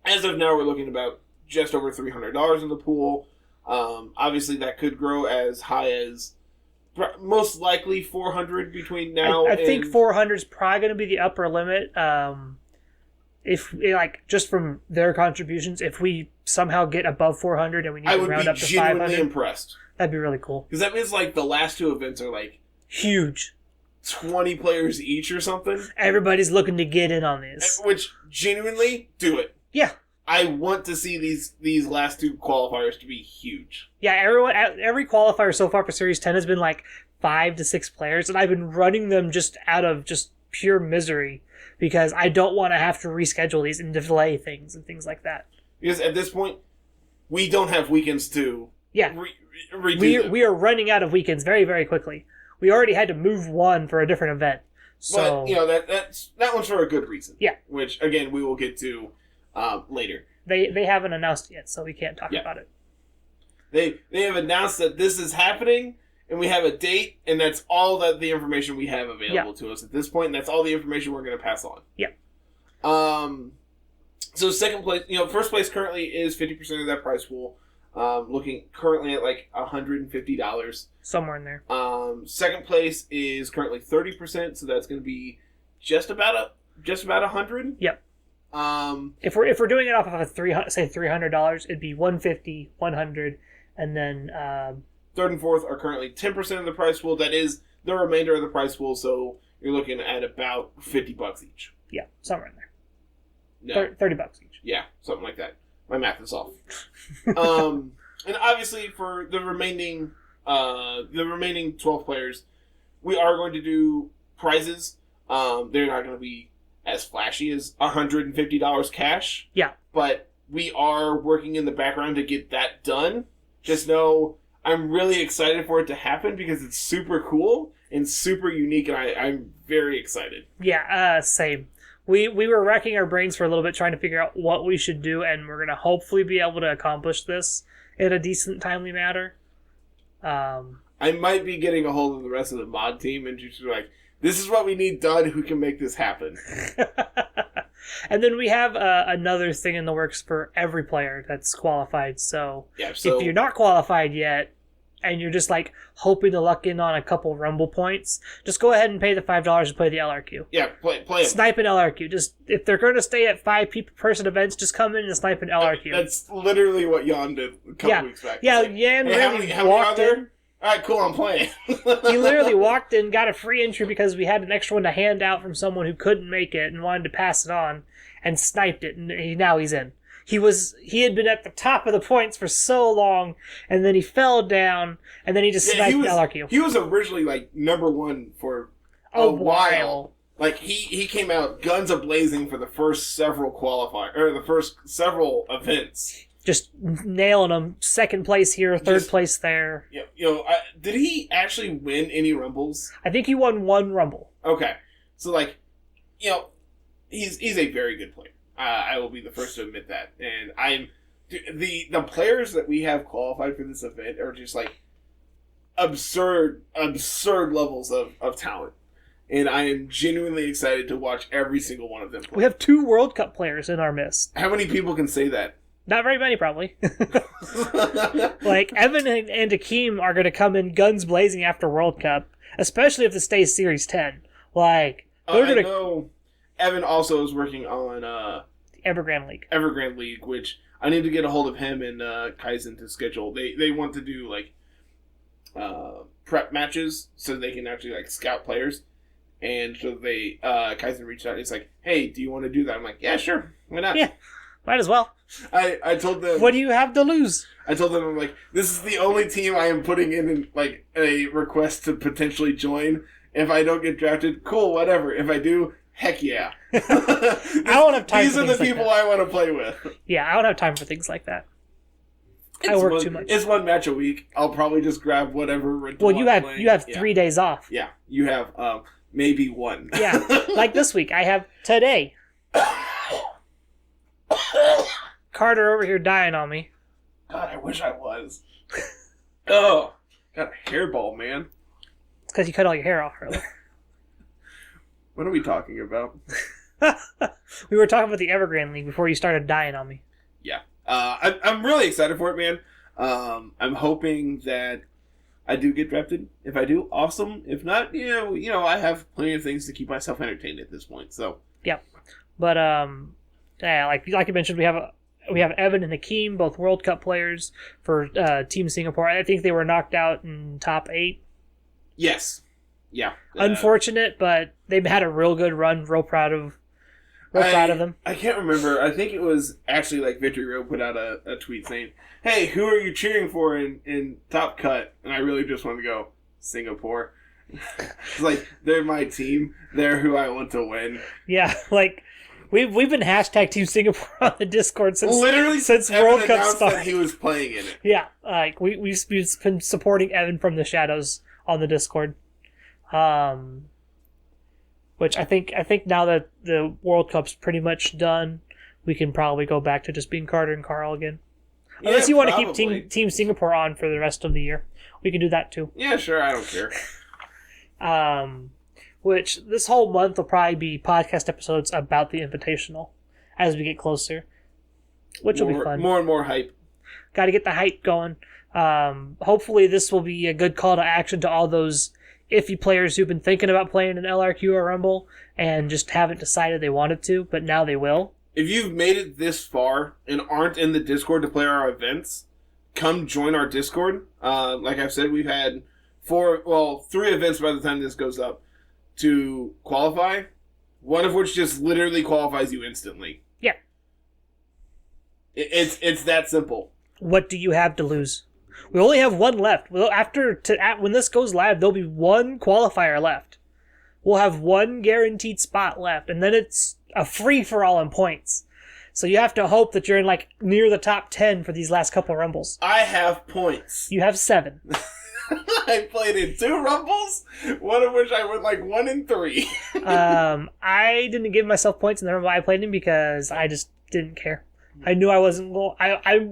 as of now, we're looking at about just over $300 in the pool. Obviously, that could grow as high as most likely 400 between now. I think 400 is probably going to be the upper limit. If like just from their contributions, if we somehow get above 400 and we need to round up to 500, I would be genuinely impressed. That'd be really cool. Because that means like the last two events are like huge, 20 players each or something. Everybody's looking to get in on this. Which genuinely, do it. Yeah. I want to see these last two qualifiers to be huge. Yeah, every qualifier so far for Series 10 has been like 5 to 6 players, and I've been running them just out of just pure misery because I don't want to have to reschedule these and delay things and things like that. Because at this point, we don't have weekends to redo them. We are running out of weekends very, very quickly. We already had to move one for a different event. So, but, that one's for a good reason. Yeah. Which, again, we will get to later. They haven't announced it yet, so we can't talk about it. They have announced that this is happening, and we have a date, and that's all that the information we have available to us at this point, and that's all the information we're going to pass on. Yeah. So second place, first place currently is 50% of that prize pool, looking currently at like $150. Somewhere in there. Second place is currently 30%, so that's going to be just about $100. Yep. If we're doing it off of $300, it'd be $150, $100, and then third and fourth are currently 10% of the prize pool. That is the remainder of the prize pool, so you're looking at about $50 each. Yeah, somewhere in there. No. $30 each. Yeah, something like that. My math is off. And obviously for the remaining 12 players, we are going to do prizes. They're not going to be as flashy as $150 cash. Yeah. But we are working in the background to get that done. Just know I'm really excited for it to happen because it's super cool and super unique, and I'm very excited. Yeah, same. We were racking our brains for a little bit trying to figure out what we should do, and we're going to hopefully be able to accomplish this in a decent, timely manner. I might be getting a hold of the rest of the mod team and just be like, this is what we need done. Who can make this happen? And then we have another thing in the works for every player that's qualified. So if you're not qualified yet, and you're just like hoping to luck in on a couple Rumble points, just go ahead and pay the $5 and play the LRQ. Yeah, play it. Snipe an LRQ. Just if they're going to stay at 5 person events, just come in and snipe an LRQ. That's literally what Jan did a couple weeks back. Yeah, Jan really walked in. All right, cool, I'm playing. He literally walked in, got a free entry because we had an extra one to hand out from someone who couldn't make it and wanted to pass it on, and sniped it, and now he's in. He had been at the top of the points for so long, and then he fell down, and then he just sniped the LRQ. He was originally like number one for a while. Like he came out guns a-blazing for the first several events. Just nailing them. Second place here, third place there. Did he actually win any Rumbles? I think he won one Rumble. Okay. So, he's a very good player. I will be the first to admit that. And the players that we have qualified for this event are just, absurd levels of talent. And I am genuinely excited to watch every single one of them play. We have 2 World Cup players in our midst. How many people can say that? Not very many, probably. Evan and Akeem are going to come in guns blazing after World Cup, especially if it stays Series 10. I know Evan also is working on Evergrande League. Evergrande League, which I need to get a hold of him and Kaizen to schedule. They want to do prep matches so they can actually scout players. And so Kaizen reached out and he's like, "Hey, do you want to do that?" I'm like, "Yeah, sure. Why not?" Yeah. Might as well. I told them... What do you have to lose? I told them, I'm like, this is the only team I am putting in a request to potentially join. If I don't get drafted, cool, whatever. If I do, heck yeah. I don't have time These are the people I want to play with. Yeah, I don't have time for things like that. I work too much. It's one match a week. I'll probably just grab whatever rental. Well, you have 3 days off. Yeah, you have maybe one. Yeah, like this week. I have today. Carter over here dying on me. God, I wish I was. Oh, got a hairball, man. It's because you cut all your hair off earlier. What are we talking about? We were talking about the Evergrande League before you started dying on me. Yeah. I'm really excited for it, man. I'm hoping that I do get drafted. If I do, awesome. If not, I have plenty of things to keep myself entertained at this point. So. Yeah. But, yeah, like you mentioned, we have Evan and Hakeem, both World Cup players for Team Singapore. I think they were knocked out in top 8. Yes. Yeah. Unfortunate, but they've had a real good run. Real proud of them. I can't remember. I think it was actually like Victory Road put out a tweet saying, "Hey, who are you cheering for in Top Cut?" And I really just wanted to go, Singapore. It's like, they're my team. They're who I want to win. Yeah, like we've been hashtag Team Singapore on the Discord since Evan World Cup started. That he was playing in it. Yeah, like we've been supporting Evan from the shadows on the Discord. Which I think now that the World Cup's pretty much done, we can probably go back to just being Carter and Carl again. Unless you want to keep Team Singapore on for the rest of the year. We can do that too. Yeah, sure, I don't care. Which this whole month will probably be podcast episodes about the Invitational as we get closer. Which will be fun. More and more hype. Got to get the hype going. Hopefully this will be a good call to action to all those iffy players who've been thinking about playing an LRQ or Rumble and just haven't decided they wanted to, but now they will. If you've made it this far and aren't in the Discord to play our events, come join our Discord. Like I've said, we've had 3 events by the time this goes up to qualify, one of which just literally qualifies you instantly. Yeah. It's that simple. What do you have to lose? We only have one left. Well, when this goes live, there'll be one qualifier left. We'll have one guaranteed spot left, and then it's a free-for-all in points. So you have to hope that you're in near the top 10 for these last couple of Rumbles. I have points. You have 7. I played in 2 Rumbles, one of which I went 1 in 3. I didn't give myself points in the Rumble I played in because I just didn't care. I knew I wasn't going. I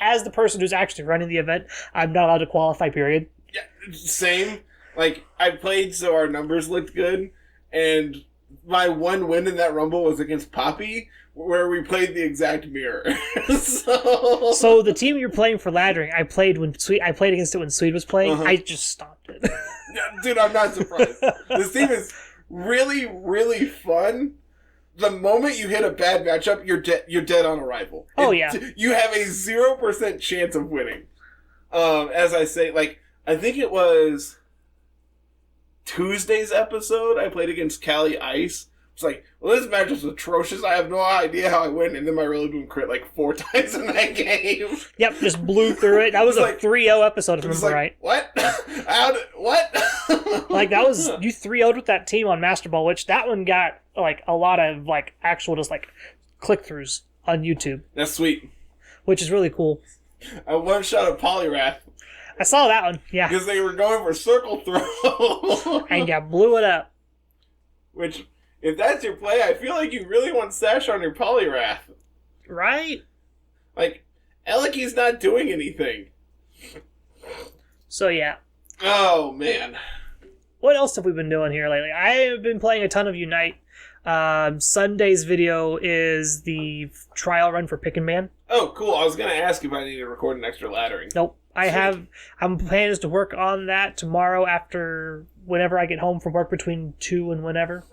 as the person who's actually running the event, I'm not allowed to qualify, period. Yeah, same. I played so our numbers looked good, and my one win in that Rumble was against Poppy, where we played the exact mirror. So the team you're playing for laddering, I played against it when Swede was playing. Uh-huh. I just stopped it. Dude, I'm not surprised. This team is really, really fun. The moment you hit a bad matchup, you're dead on arrival. Oh, yeah. You have a 0% chance of winning. As I say, I think it was Tuesday's episode, I played against Cali Ice. It's this match is atrocious. I have no idea how I win. And then my Really Boom crit 4 times in that game. Yep, just blew through it. That was a 3-0 episode, if I remember right. What? What? That was, you 3-0'd with that team on Master Ball, which that one got, a lot of, actual just, click-throughs on YouTube. That's sweet. Which is really cool. I one-shot a Polyrath. I saw that one, yeah. Because they were going for circle throw. And you blew it up. Which, if that's your play, I feel like you really want Sash on your Polyrath. Right? Eliki's not doing anything. So, yeah. Oh, man. What else have we been doing here lately? I have been playing a ton of Unite. Sunday's video is the trial run for Pick and Man. Oh, cool. I was going to ask if I need to record an extra laddering. Nope. I'm planning to work on that tomorrow after whenever I get home from work between 2 and whenever.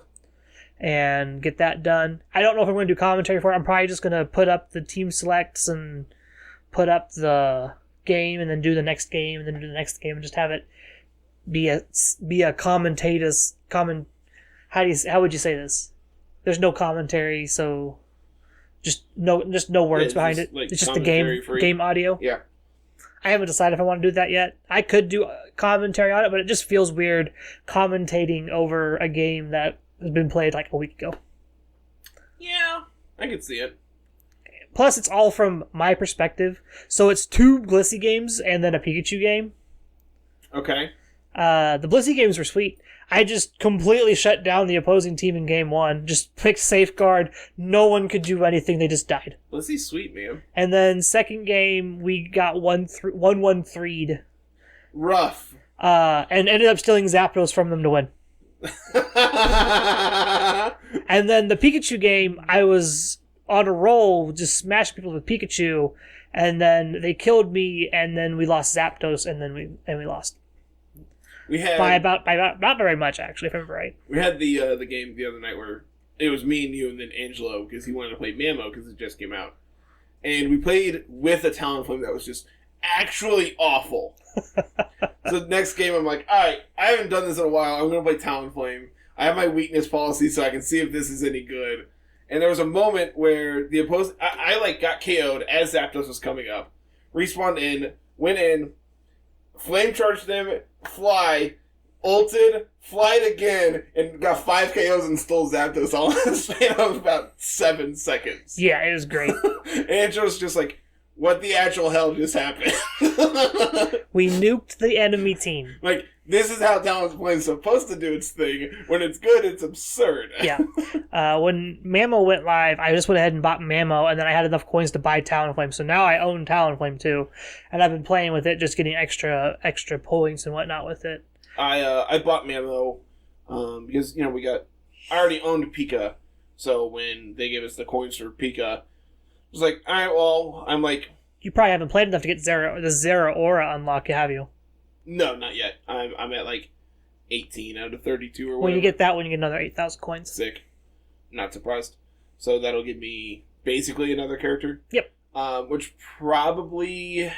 And get that done. I don't know if I'm going to do commentary for it. I'm probably just going to put up the team selects and put up the game and then do the next game and then do the next game and just have it be a commentator's how would you say this? There's no commentary, so just no words behind it. It's just the game audio. Yeah. I haven't decided if I want to do that yet. I could do commentary on it, but it just feels weird commentating over a game that has been played a week ago. Yeah, I can see it. Plus, it's all from my perspective. So it's 2 Blissey games and then a Pikachu game. Okay. The Blissey games were sweet. I just completely shut down the opposing team in game 1. Just picked Safeguard. No one could do anything. They just died. Blissey's sweet, man. And then second game, we got 1-1-3'd. Rough. And ended up stealing Zapdos from them to win. And then the Pikachu game, I was on a roll, just smashing people with Pikachu, and then they killed me, and then we lost Zapdos, and then we lost. We had by about not very much, actually, if I remember right. We had the game the other night where it was me and you and then Angelo because he wanted to play Mammo because it just came out, and we played with a Talonflame that was just actually awful. So the next game I'm like, all right, I haven't done this in a while. I'm gonna play Talonflame. I have my weakness policy so I can see if this is any good. And there was a moment where the I like got KO'd as Zapdos was coming up, respawned in, went in, flame charged them, fly, ulted, flied again, and got 5 KOs and stole Zapdos all in the span of about 7 seconds. Yeah, it was great. And Angelo's just like, what the actual hell just happened? We nuked the enemy team. Like, this is how Talonflame is supposed to do its thing. When it's good, it's absurd. Yeah. When Mammo went live, I just went ahead and bought Mammo, and then I had enough coins to buy Talonflame. So now I own Talonflame too, and I've been playing with it, just getting extra points and whatnot with it. I bought Mammo because I already owned Pika, so when they gave us the coins for Pika, I was like, all right, well, I'm like, you probably haven't played enough to get the Zera Aura unlock, have you? No, not yet. I'm at like 18 out of 32 or whatever. When you get that one, you get another 8,000 coins. Sick. Not surprised. So that'll give me basically another character. Yep. Which probably...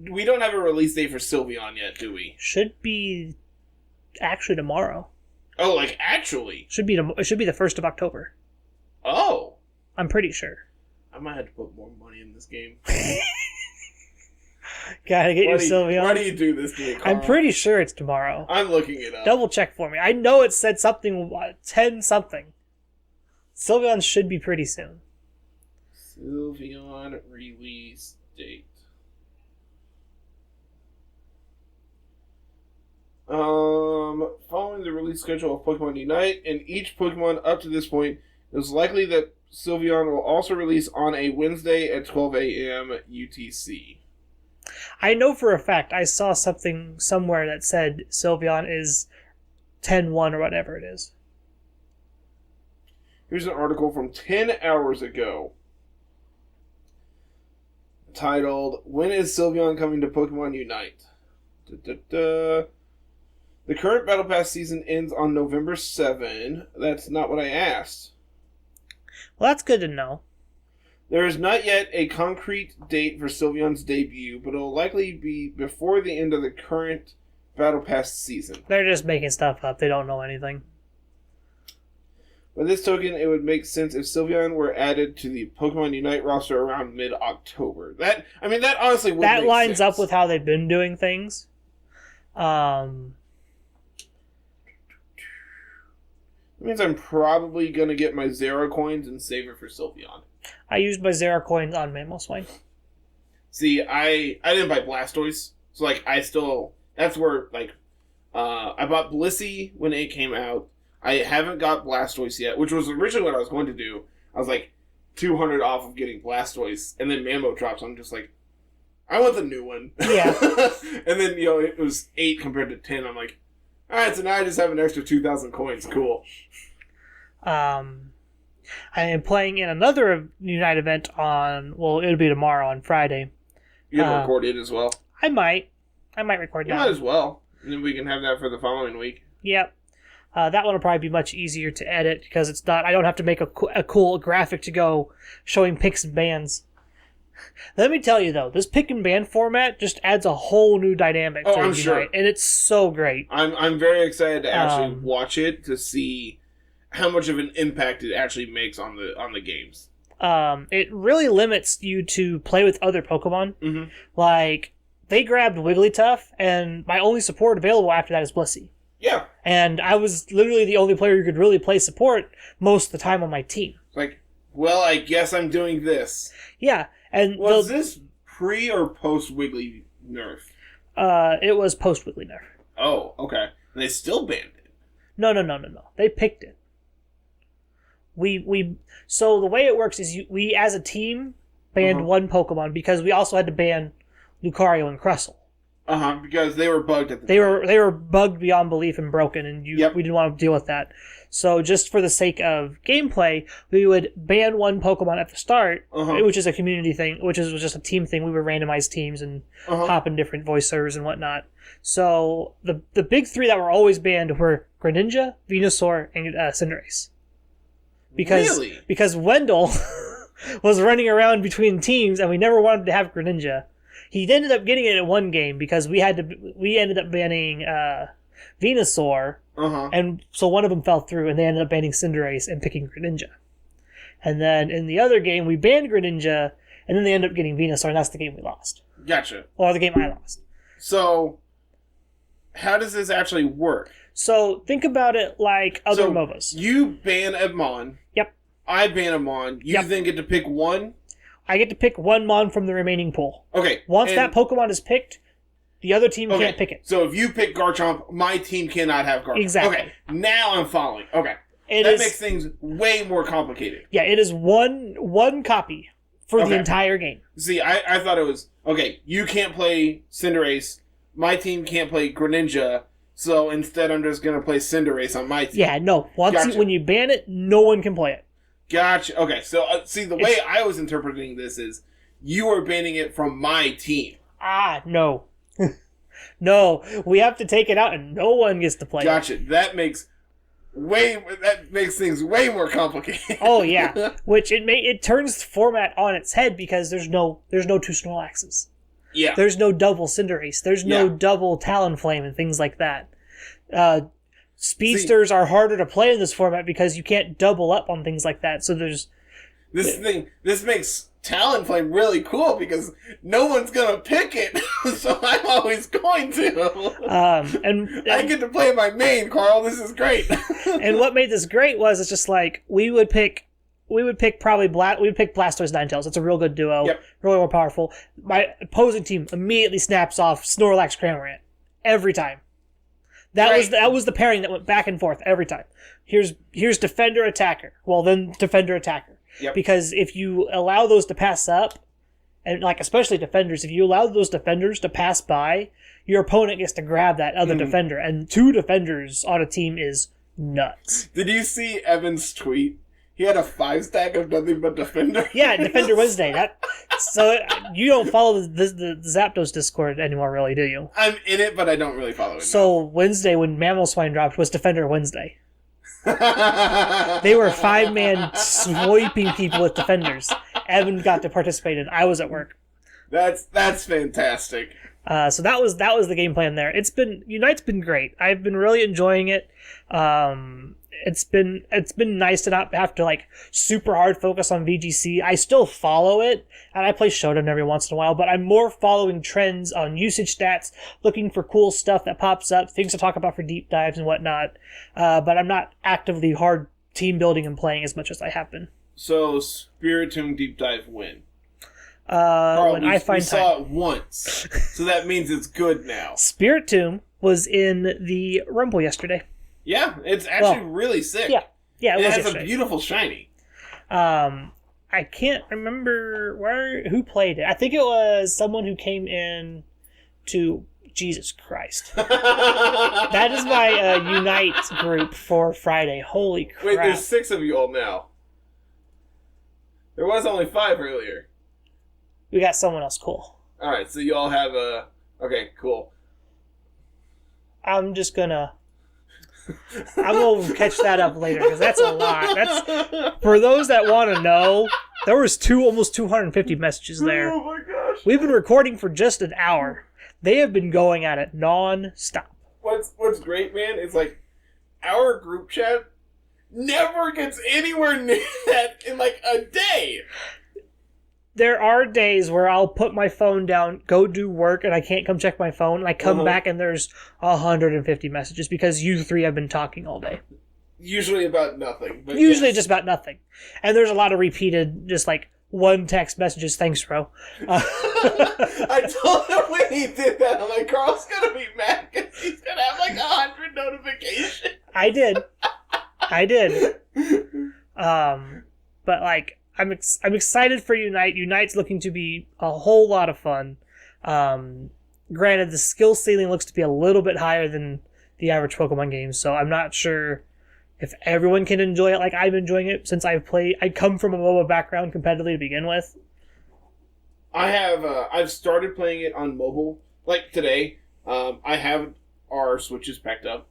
We don't have a release date for Sylveon yet, do we? Should be actually tomorrow. Oh, like actually? It should be the 1st of October. Oh. I'm pretty sure. I might have to put more money in this game. Gotta get your Sylveon. Why do you do this to me, Carl? I'm pretty sure it's tomorrow. I'm looking it up. Double check for me. I know it said something, 10 something. Sylveon should be pretty soon. Sylveon release date. Following the release schedule of Pokemon Unite, and each Pokemon up to this point, it is likely that Sylveon will also release on a Wednesday at 12 a.m. UTC. I know for a fact I saw something somewhere that said Sylveon is 10-1 or whatever it is. Here's an article from 10 hours ago titled, When is Sylveon coming to Pokemon Unite? The current Battle Pass season ends on November 7. That's not what I asked. Well, that's good to know. There is not yet a concrete date for Sylveon's debut, but it will likely be before the end of the current Battle Pass season. They're just making stuff up. They don't know anything. By this token, it would make sense if Sylveon were added to the Pokemon Unite roster around mid-October. That honestly would make sense. That lines up with how they've been doing things. It means I'm probably going to get my Zero coins and save it for Sylveon. I used my Zera coins on Mamoswine. See, I didn't buy Blastoise, so that's where I bought Blissey when it came out. I haven't got Blastoise yet, which was originally what I was going to do. I was like 200 off of getting Blastoise, and then Mammo drops. I'm just like, I want the new one. Yeah. And then it was 8 compared to 10. I'm like, all right, so now I just have an extra 2,000 coins. Cool. I am playing in another Unite event it'll be tomorrow on Friday. You can record it as well. I might record that. You might as well. And then we can have that for the following week. Yep. That one will probably be much easier to edit because it's not. I don't have to make a cool graphic to go showing picks and bans. Let me tell you though, this pick and ban format just adds a whole new dynamic to Unite, sure. And it's so great. I'm very excited to actually watch it to see how much of an impact it actually makes on the games. It really limits you to play with other Pokemon. Mm-hmm. Like, they grabbed Wigglytuff, and my only support available after that is Blissey. Yeah. And I was literally the only player who could really play support most of the time on my team. Like, well, I guess I'm doing this. Yeah. And was this pre or post Wiggly nerf? It was post Wiggly nerf. Oh, okay. And they still banned it. No. They picked it. So the way it works is we as a team banned one Pokemon because we also had to ban Lucario and Crustle. Because they were bugged at the They were bugged beyond belief and broken, and we didn't want to deal with that. So just for the sake of gameplay, we would ban one Pokemon at the start, which is a community thing, which was just a team thing. We would randomize teams and hop in different voice servers and whatnot. So the big three that were always banned were Greninja, Venusaur, and Cinderace. Because Wendell was running around between teams, and we never wanted to have Greninja. He ended up getting it in one game because we ended up banning Venusaur, and so one of them fell through, and they ended up banning Cinderace and picking Greninja. And then in the other game, we banned Greninja, and then they ended up getting Venusaur, and that's the game we lost. Gotcha. Or the game I lost. So, how does this actually work? So, think about it like other MOBAs. You ban a Mon. Yep. I ban a Mon. You then get to pick one? I get to pick one Mon from the remaining pool. Okay. Once that Pokemon is picked, the other team can't pick it. So if you pick Garchomp, my team cannot have Garchomp. Exactly. Okay, now I'm following. Okay. That makes things way more complicated. Yeah, it is one copy for the entire game. See, I thought it was, you can't play Cinderace, my team can't play Greninja, so instead I'm just going to play Cinderace on my team. Yeah, no. When you ban it, no one can play it. Gotcha. Okay, so see, the way I was interpreting this is you are banning it from my team. No. No, we have to take it out and no one gets to play it. Gotcha. That makes things way more complicated. Oh yeah, which it turns the format on its head because there's no two Snorlaxes. Yeah. There's no double Cinderace. There's no double Talonflame and things like that. Speedsters are harder to play in this format because you can't double up on things like that. So there's this makes Talonflame really cool because no one's gonna pick it, so I'm always going to. And I get to play my main, Carl. This is great. And what made this great was it's just like we would pick Blastoise Ninetales. It's a real good duo, really more powerful. My opposing team immediately snaps off Snorlax Cramorant every time. That was the pairing that went back and forth every time. Here's defender attacker. Well, then defender attacker. Yep. Because if you allow those to pass up, and like especially defenders, if you allow those defenders to pass by, your opponent gets to grab that other defender, and 2 defenders on a team is nuts. Did you see Evan's tweet? He had a 5-stack of nothing but defender. Yeah, Defender Wednesday. So you don't follow the Zapdos Discord anymore, really, do you? I'm in it, but I don't really follow it. So Wednesday, when Mamoswine dropped, was Defender Wednesday. They were 5-man swiping people with defenders. Evan got to participate in. I was at work. That's fantastic. So that was the game plan there. Unite's been great. I've been really enjoying it. It's been nice to not have to like super hard focus on VGC. I still follow it, and I play Shodan every once in a while, but I'm more following trends on usage stats, looking for cool stuff that pops up, things to talk about for deep dives and whatnot. But I'm not actively hard team building and playing as much as I have been. So Spiritomb deep dive win. Carl, when I find time. We saw it once, so that means it's good now. Spiritomb was in the Rumble yesterday. Yeah, it's actually really sick. Yeah, it was has a beautiful shiny. I can't remember who played it. I think it was someone who came in to Jesus Christ. That is my Unite group for Friday. Holy crap! Wait, there's 6 of you all now. There was only 5 earlier. We got someone else cool. All right, so you all have a. Okay, cool. I'm gonna catch that up later because that's a lot. That's for those that want to know. There was almost 250 messages there. Oh my gosh! We've been recording for just an hour. They have been going at it non-stop. What's great, man, is like our group chat never gets anywhere near that in like a day. There are days where I'll put my phone down, go do work, and I can't come check my phone, and I come back and there's 150 messages because you 3 have been talking all day. Usually about nothing. But Usually just about nothing. And there's a lot of repeated, just like, one text messages, thanks, bro. I told him when he did that, I'm like, Carl's gonna be mad because he's gonna have like 100 notifications. I did. But like, I'm excited for Unite. Unite's looking to be a whole lot of fun. Granted, the skill ceiling looks to be a little bit higher than the average Pokemon game, so I'm not sure if everyone can enjoy it like I'm enjoying it, since I come from a MOBA background competitively to begin with. I've started playing it on mobile, like today. I have our Switches packed up,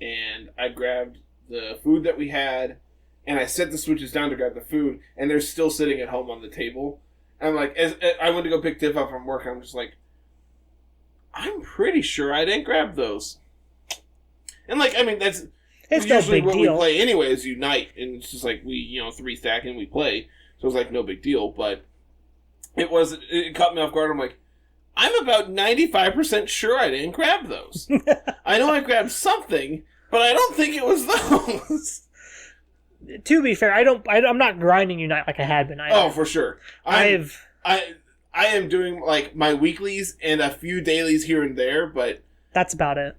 and I grabbed the food that we had, and I set the Switches down to grab the food, and they're still sitting at home on the table. And I'm like, as I went to go pick Tiff up from work, I'm just like, I'm pretty sure I didn't grab those. And like, I mean, it's usually what we play anyway is Unite, and it's just like we, 3 stack and we play, so it's like no big deal. But it caught me off guard. I'm like, I'm about 95% sure I didn't grab those. I know I grabbed something, but I don't think it was those. To be fair, I'm not grinding Unite like I had been. Oh, for sure. I am doing like my weeklies and a few dailies here and there, but that's about it.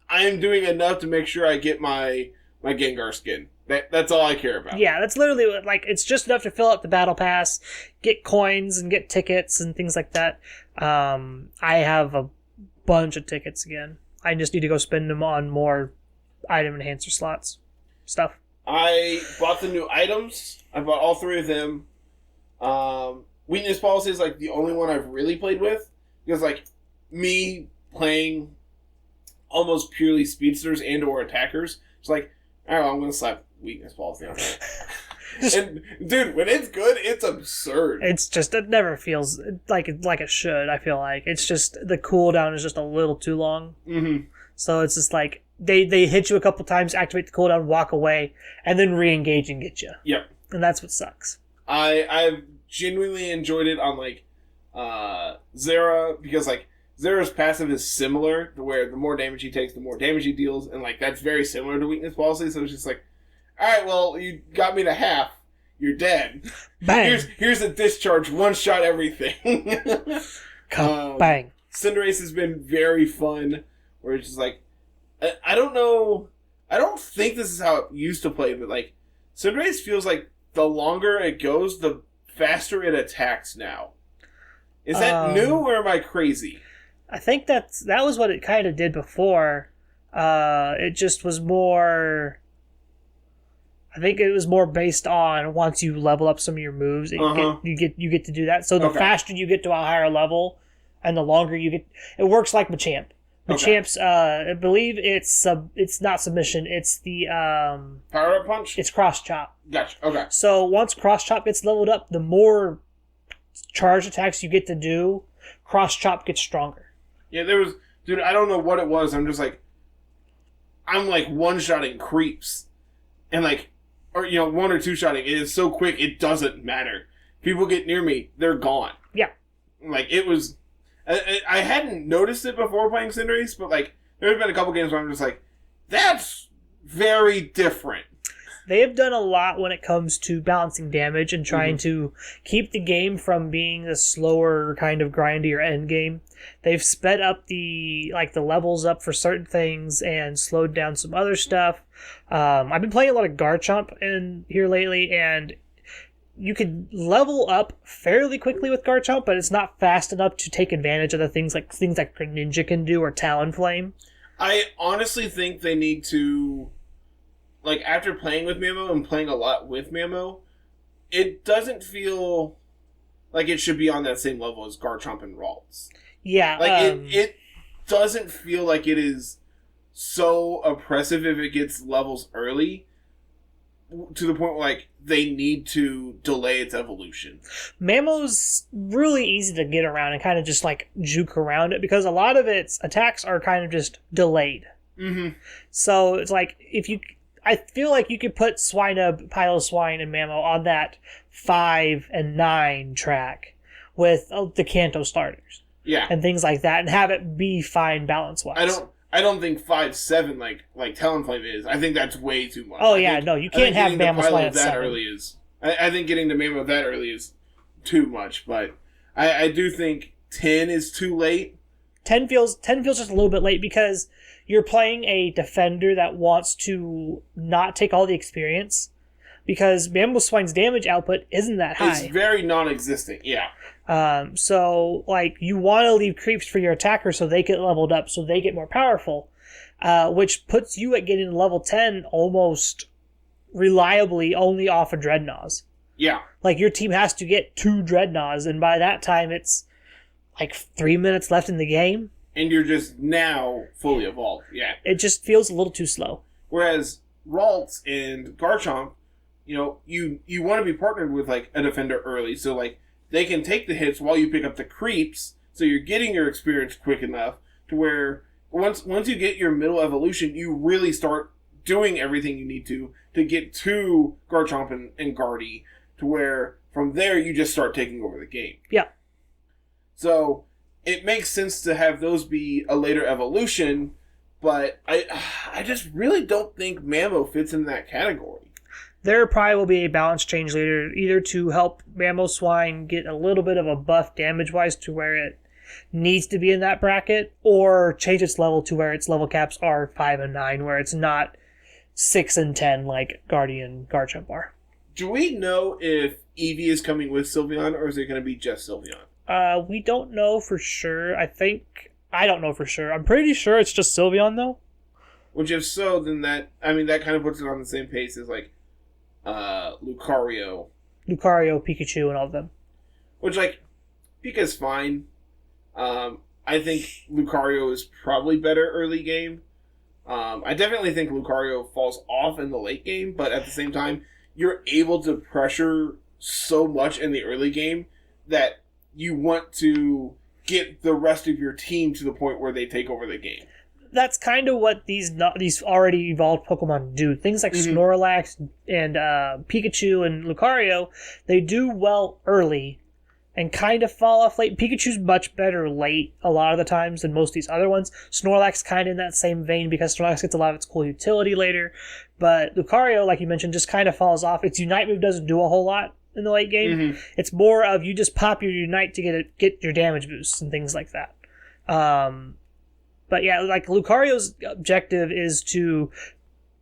I am doing enough to make sure I get my Gengar skin. That's all I care about. Yeah, that's literally like it's just enough to fill up the battle pass, get coins and get tickets and things like that. I have a bunch of tickets again. I just need to go spend them on more item enhancer slots stuff. I bought the new items. I bought all 3 of them. Weakness Policy is like the only one I've really played with, because like me playing almost purely speedsters and or attackers, it's like, all right, I'm going to slap Weakness Policy on that. And dude, when it's good, it's absurd. It's just, it never feels like it should. I feel like it's just the cooldown is just a little too long. Mm-hmm. So it's just like they hit you a couple times, activate the cooldown, walk away, and then re-engage and get you. Yep. And that's what sucks. I've genuinely enjoyed it on like Zera, because like Zera's passive is similar to where the more damage he takes, the more damage he deals, and like that's very similar to Weakness Policy. So it's just like, all right, well, you got me to half. You're dead. Bang. Here's a discharge. One shot everything. Bang. Cinderace has been very fun. Where it's just like, I don't know. I don't think this is how it used to play, but like Cinderace feels like the longer it goes, the faster it attacks now. Is that new, or am I crazy? I think that was what it kind of did before. It just was more. I think it was more based on once you level up some of your moves, you get to do that. So the faster you get to a higher level, and the longer you get, it works like Machamp. Machamp's, I believe it's not submission. It's the Power Up Punch. It's Cross Chop. Gotcha. Okay. So once Cross Chop gets leveled up, the more charge attacks you get to do, Cross Chop gets stronger. Yeah, dude, I don't know what it was. I'm like one-shotting creeps. And like, or 1 or 2-shotting. It is so quick, it doesn't matter. People get near me, they're gone. Yeah. Like, it was, I hadn't noticed it before playing Cinderace, but like, there have been a couple games where I'm just like, that's very different. They have done a lot when it comes to balancing damage and trying to keep the game from being the slower kind of grindier end game. They've sped up the levels up for certain things and slowed down some other stuff. I've been playing a lot of Garchomp in here lately, and you could level up fairly quickly with Garchomp, but it's not fast enough to take advantage of the things like Greninja can do or Talonflame. I honestly think they need to, like, after playing with Mamo and playing a lot with Mamo, it doesn't feel like it should be on that same level as Garchomp and Ralts. Yeah. Like, it doesn't feel like it is so oppressive if it gets levels early, to the point where, like, they need to delay its evolution. Mamo's really easy to get around and kind of just, like, juke around it, because a lot of its attacks are kind of just delayed. Mm-hmm. So, it's like, I feel like you could put Swinub, Piloswine, and Mamo on that 5 and 9 track with the Kanto starters. Yeah. And things like that, and have it be fine balance-wise. I don't think 5-7 like Talonflame is. I think that's way too much. Oh yeah, no, you can't have Mamoswine at 7. Early is. I think getting to Mamo that early is too much, but I do think 10 is too late. 10 feels just a little bit late, because you're playing a defender that wants to not take all the experience, because Mamoswine's damage output isn't that high. It's very non-existent, yeah. So, like, you want to leave creeps for your attacker so they get leveled up, so they get more powerful, which puts you at getting level 10 almost reliably only off of Dreadnoughs. Yeah. Like, your team has to get 2 Dreadnoughs, and by that time it's like 3 minutes left in the game. And you're just now fully evolved. Yeah. It just feels a little too slow. Whereas Ralts and Garchomp, you know, you want to be partnered with, like, a defender early, so, like, they can take the hits while you pick up the creeps, so you're getting your experience quick enough to where once you get your middle evolution, you really start doing everything you need to get to Garchomp and Guardy, to where from there you just start taking over the game. Yeah. So it makes sense to have those be a later evolution, but I just really don't think Mammo fits in that category. There probably will be a balance change later, either to help Mamoswine get a little bit of a buff damage-wise to where it needs to be in that bracket, or change its level to where its level caps are 5 and 9, where it's not 6 and 10 like Guardian Garchomp are. Do we know if Eevee is coming with Sylveon, or is it going to be just Sylveon? We don't know for sure. I don't know for sure. I'm pretty sure it's just Sylveon, though. Which, if so, then that kind of puts it on the same pace as, like, Lucario, Pikachu, and all of them. Which, like, Pika's fine. I think Lucario is probably better early game. I definitely think Lucario falls off in the late game, but at the same time, you're able to pressure so much in the early game that you want to get the rest of your team to the point where they take over the game. That's kind of what these already evolved Pokemon do. Things like Snorlax and Pikachu and Lucario, they do well early and kind of fall off late. Pikachu's much better late a lot of the times than most of these other ones. Snorlax kind of in that same vein because Snorlax gets a lot of its cool utility later. But Lucario, like you mentioned, just kind of falls off. Its Unite move doesn't do a whole lot in the late game. Mm-hmm. It's more of you just pop your Unite to get your damage boosts and things like that. But yeah, like Lucario's objective is to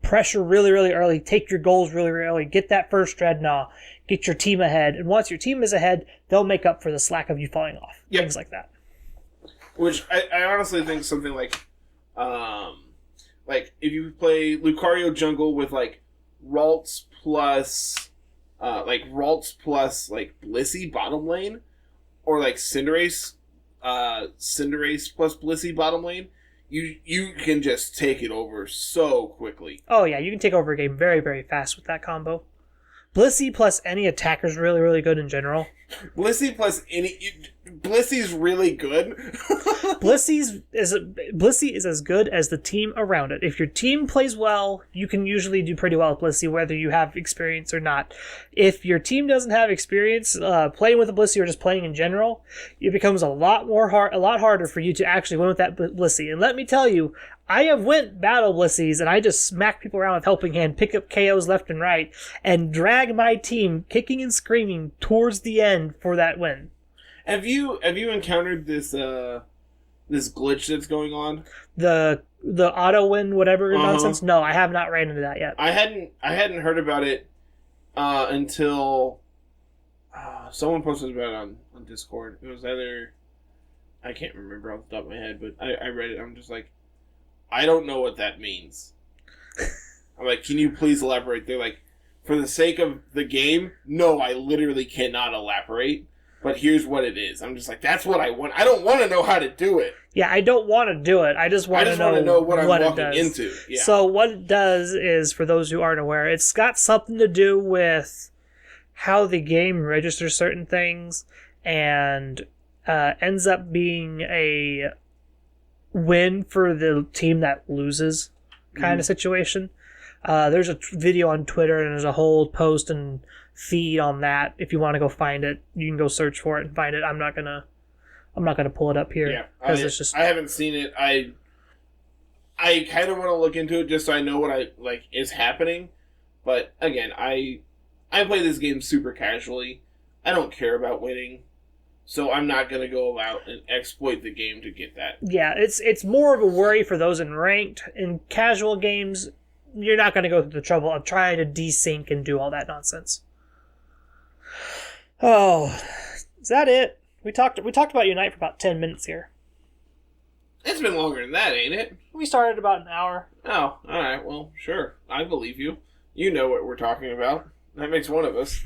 pressure really, really early, take your goals really, really early, get that first Dreadnought, get your team ahead, and once your team is ahead, they'll make up for the slack of you falling off. Yep. Things like that. Which I honestly think something like if you play Lucario jungle with like Ralts plus Blissey bottom lane, or like Cinderace plus Blissey bottom lane, you can just take it over so quickly. Oh yeah, you can take over a game very, very fast with that combo. Blissey plus any attacker is really, really good in general. Blissey's really good. Blissey is as good as the team around it. If your team plays well, you can usually do pretty well with Blissey, whether you have experience or not. If your team doesn't have experience playing with a Blissey or just playing in general, it becomes a lot harder for you to actually win with that Blissey. And let me tell you, I have went battle Blisseys and I just smack people around with Helping Hand, pick up KOs left and right, and drag my team kicking and screaming towards the end for that win. Have you encountered this this glitch that's going on? The auto win whatever nonsense? No, I have not ran into that yet. I hadn't heard about it until someone posted about it on Discord. It was either, I can't remember off the top of my head, but I read it. I'm just like, I don't know what that means. I'm like, can you please elaborate? They're like, for the sake of the game, no, I literally cannot elaborate. But here's what it is. I'm just like, that's what I want. I don't want to know how to do it. Yeah, I don't want to do it. I just want to know what I'm walking into. Yeah. So what it does is, for those who aren't aware, it's got something to do with how the game registers certain things and ends up being a win for the team that loses kind of situation. There's a video on Twitter and there's a whole post and feed on that. If you want to go find it, you can go search for it and find it. I'm not gonna pull it up here. Yeah, I haven't seen it. I kind of want to look into it just so I know what is happening. But again, I play this game super casually. I don't care about winning. So I'm not going to go out and exploit the game to get that. Yeah, it's more of a worry for those in ranked. In casual games, you're not going to go through the trouble of trying to desync and do all that nonsense. Oh, is that it? We talked about Unite for about 10 minutes here. It's been longer than that, ain't it? We started about an hour. Oh, alright, well, sure. I believe you. You know what we're talking about. That makes one of us.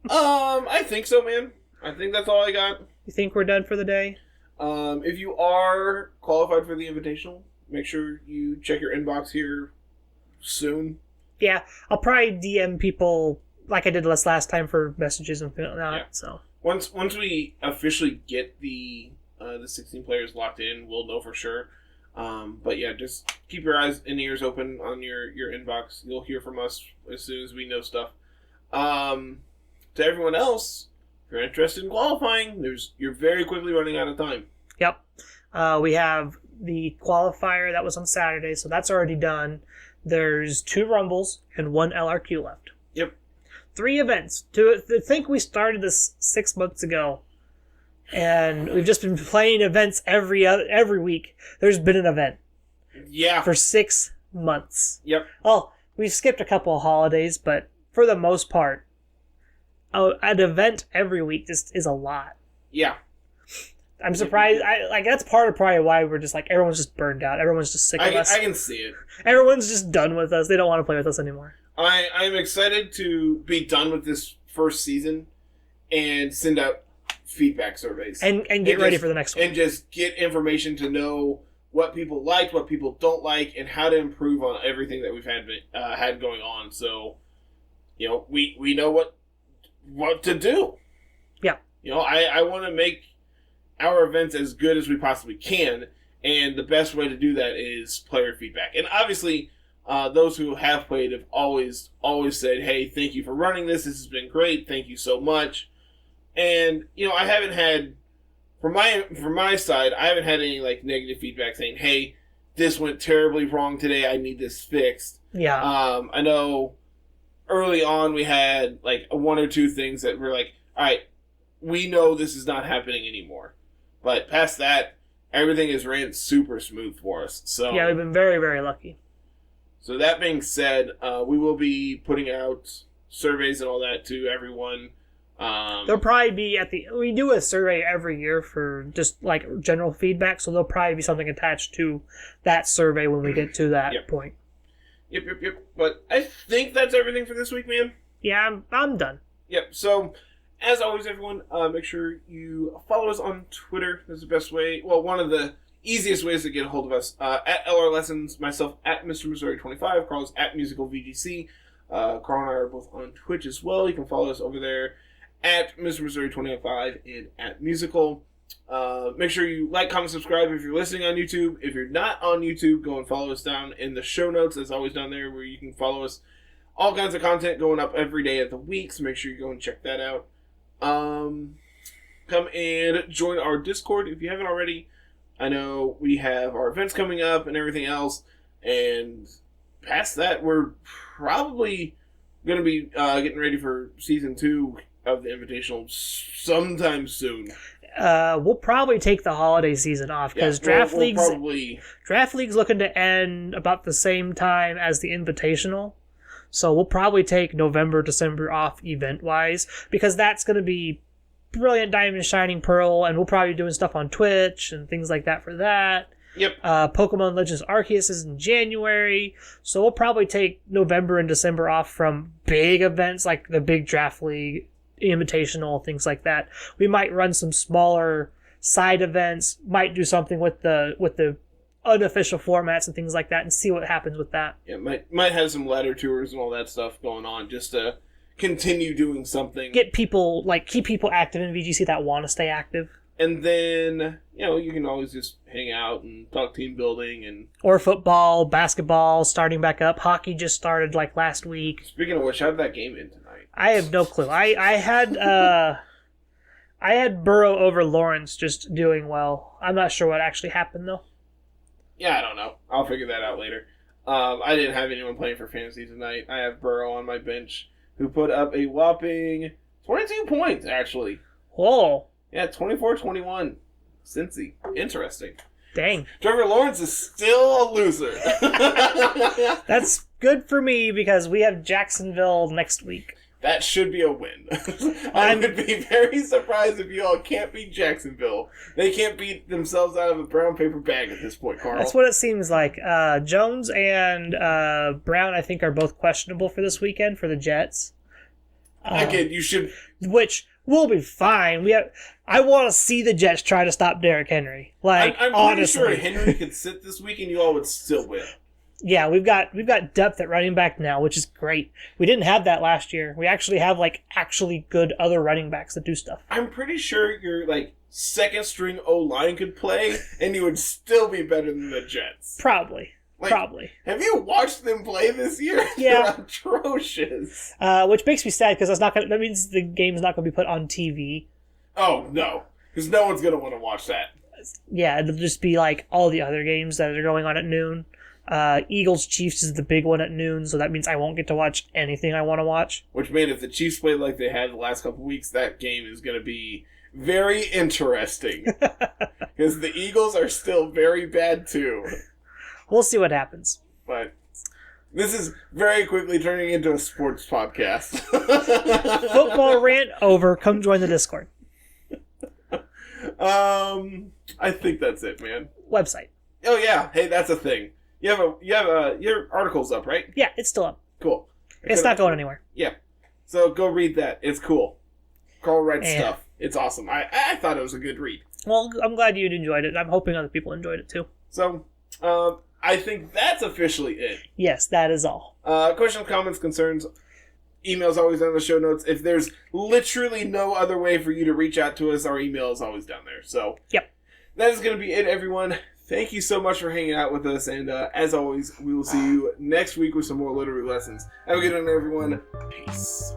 I think so, man. I think that's all I got. You think we're done for the day? If you are qualified for the Invitational, make sure you check your inbox here soon. Yeah, I'll probably DM people like I did last time for messages and whatnot. Yeah. So once we officially get the 16 players locked in, we'll know for sure. But yeah, just keep your eyes and ears open on your inbox. You'll hear from us as soon as we know stuff. To everyone else, if you're interested in qualifying, you're very quickly running out of time. Yep. We have the qualifier that was on Saturday, so that's already done. There's 2 Rumbles and 1 LRQ left. Yep. 3 events. To think we started this 6 months ago, and we've just been playing events every week. There's been an event. Yeah. For 6 months. Yep. Oh, we've skipped a couple of holidays, but for the most part, an event every week just is a lot. Yeah. I'm surprised. That's part of probably why we're just like, everyone's just burned out. Everyone's just sick of us. I can see it. Everyone's just done with us. They don't want to play with us anymore. I'm excited to be done with this first season and send out feedback surveys. And get ready for the next one. And just get information to know what people liked, what people don't like, and how to improve on everything that we've had going on. So, we know what to do. Yeah. I want to make our events as good as we possibly can, and the best way to do that is player feedback. And obviously, those who have played have always said, "Hey, thank you for running this. This has been great. Thank you so much." And I haven't had, from my side, I haven't had any negative feedback saying, "Hey, this went terribly wrong today. I need this fixed." Yeah. I know early on we had 1 or 2 things that were like, "All right, we know this is not happening anymore." But past that, everything has ran super smooth for us. So yeah, we've been very, very lucky. So that being said, we will be putting out surveys and all that to everyone. There'll probably be we do a survey every year for just general feedback, so there'll probably be something attached to that survey when we get to that point. Yep. But I think that's everything for this week, man. Yeah, I'm done. Yep. So, as always, everyone, make sure you follow us on Twitter. That's the best way. Well, one of the easiest ways to get a hold of us. At LR Lessons, myself at Mr. Missouri 25, Carl's at Musical VGC. Carl and I are both on Twitch as well. You can follow us over there at Mr. Missouri 25 and at Musical. Make sure you like, comment, subscribe if you're listening on YouTube. If you're not on YouTube, go and follow us down in the show notes. That's always down there where you can follow us. All kinds of content going up every day of the week, so make sure you go and check that out. Come and join our Discord if you haven't already. I know we have our events coming up and everything else, and past that, we're probably going to be getting ready for Season 2 of the Invitational sometime soon. We'll probably take the holiday season off because Draft League's looking to end about the same time as the Invitational. So we'll probably take November, December off event-wise because that's going to be Brilliant Diamond, Shining Pearl, and we'll probably be doing stuff on Twitch and things like that for that. Yep. Pokemon Legends Arceus is in January, so we'll probably take November and December off from big events like the big Draft League, Invitational, things like that. We might run some smaller side events, might do something with the unofficial formats and things like that, and see what happens with that. Yeah, might have some ladder tours and all that stuff going on just to continue doing something. Keep people active in VGC that want to stay active. And then, you can always just hang out and talk team building or football, basketball starting back up. Hockey just started last week. Speaking of which, how did that game end tonight? I have no clue. I had Burrow over Lawrence just doing well. I'm not sure what actually happened though. Yeah, I don't know. I'll figure that out later. I didn't have anyone playing for fantasy tonight. I have Burrow on my bench, who put up a whopping 22 points, actually. Whoa. Yeah, 24-21. Cincy. Interesting. Dang. Trevor Lawrence is still a loser. That's good for me because we have Jacksonville next week. that should be a win. I would be very surprised if you all can't beat Jacksonville. They can't beat themselves out of a brown paper bag at this point, Carl. That's what it seems like. Jones and Brown, I think, are both questionable for this weekend for the Jets. Again, you should... Which will be fine. I want to see the Jets try to stop Derrick Henry. Like, I'm honestly. pretty sure Henry could sit this week and you all would still win. Yeah, we've got depth at running back now, which is great. We didn't have that last year. We actually have actually good other running backs that do stuff. I'm pretty sure your second string O-line could play and you would still be better than the Jets. Probably. Probably. Have you watched them play this year? Yeah. They're atrocious. Which makes me sad because that means the game's not going to be put on TV. Oh, no. Because no one's going to want to watch that. Yeah, it'll just be like all the other games that are going on at noon. Eagles Chiefs is the big one at noon, so that means I won't get to watch anything I want to watch. Which, man, if the Chiefs play like they had the last couple weeks, that game is going to be very interesting. Because the Eagles are still very bad, too. We'll see what happens. But this is very quickly turning into a sports podcast. Football rant over. Come join the Discord. I think that's it, man. Website. Oh yeah, hey, that's a thing. You have your article's up, right? Yeah, it's still up. Cool. It's not going anywhere. Yeah. So go read that. It's cool. Carl writes stuff. It's awesome. I thought it was a good read. Well, I'm glad you enjoyed it. I'm hoping other people enjoyed it too. So, I think that's officially it. Yes, that is all. Questions, comments, concerns, email's always down in the show notes. If there's literally no other way for you to reach out to us, our email is always down there. So, yep. That is going to be it, everyone. Thank you so much for hanging out with us. And as always, we will see you next week with some more literary lessons. Have a good one, everyone. Peace.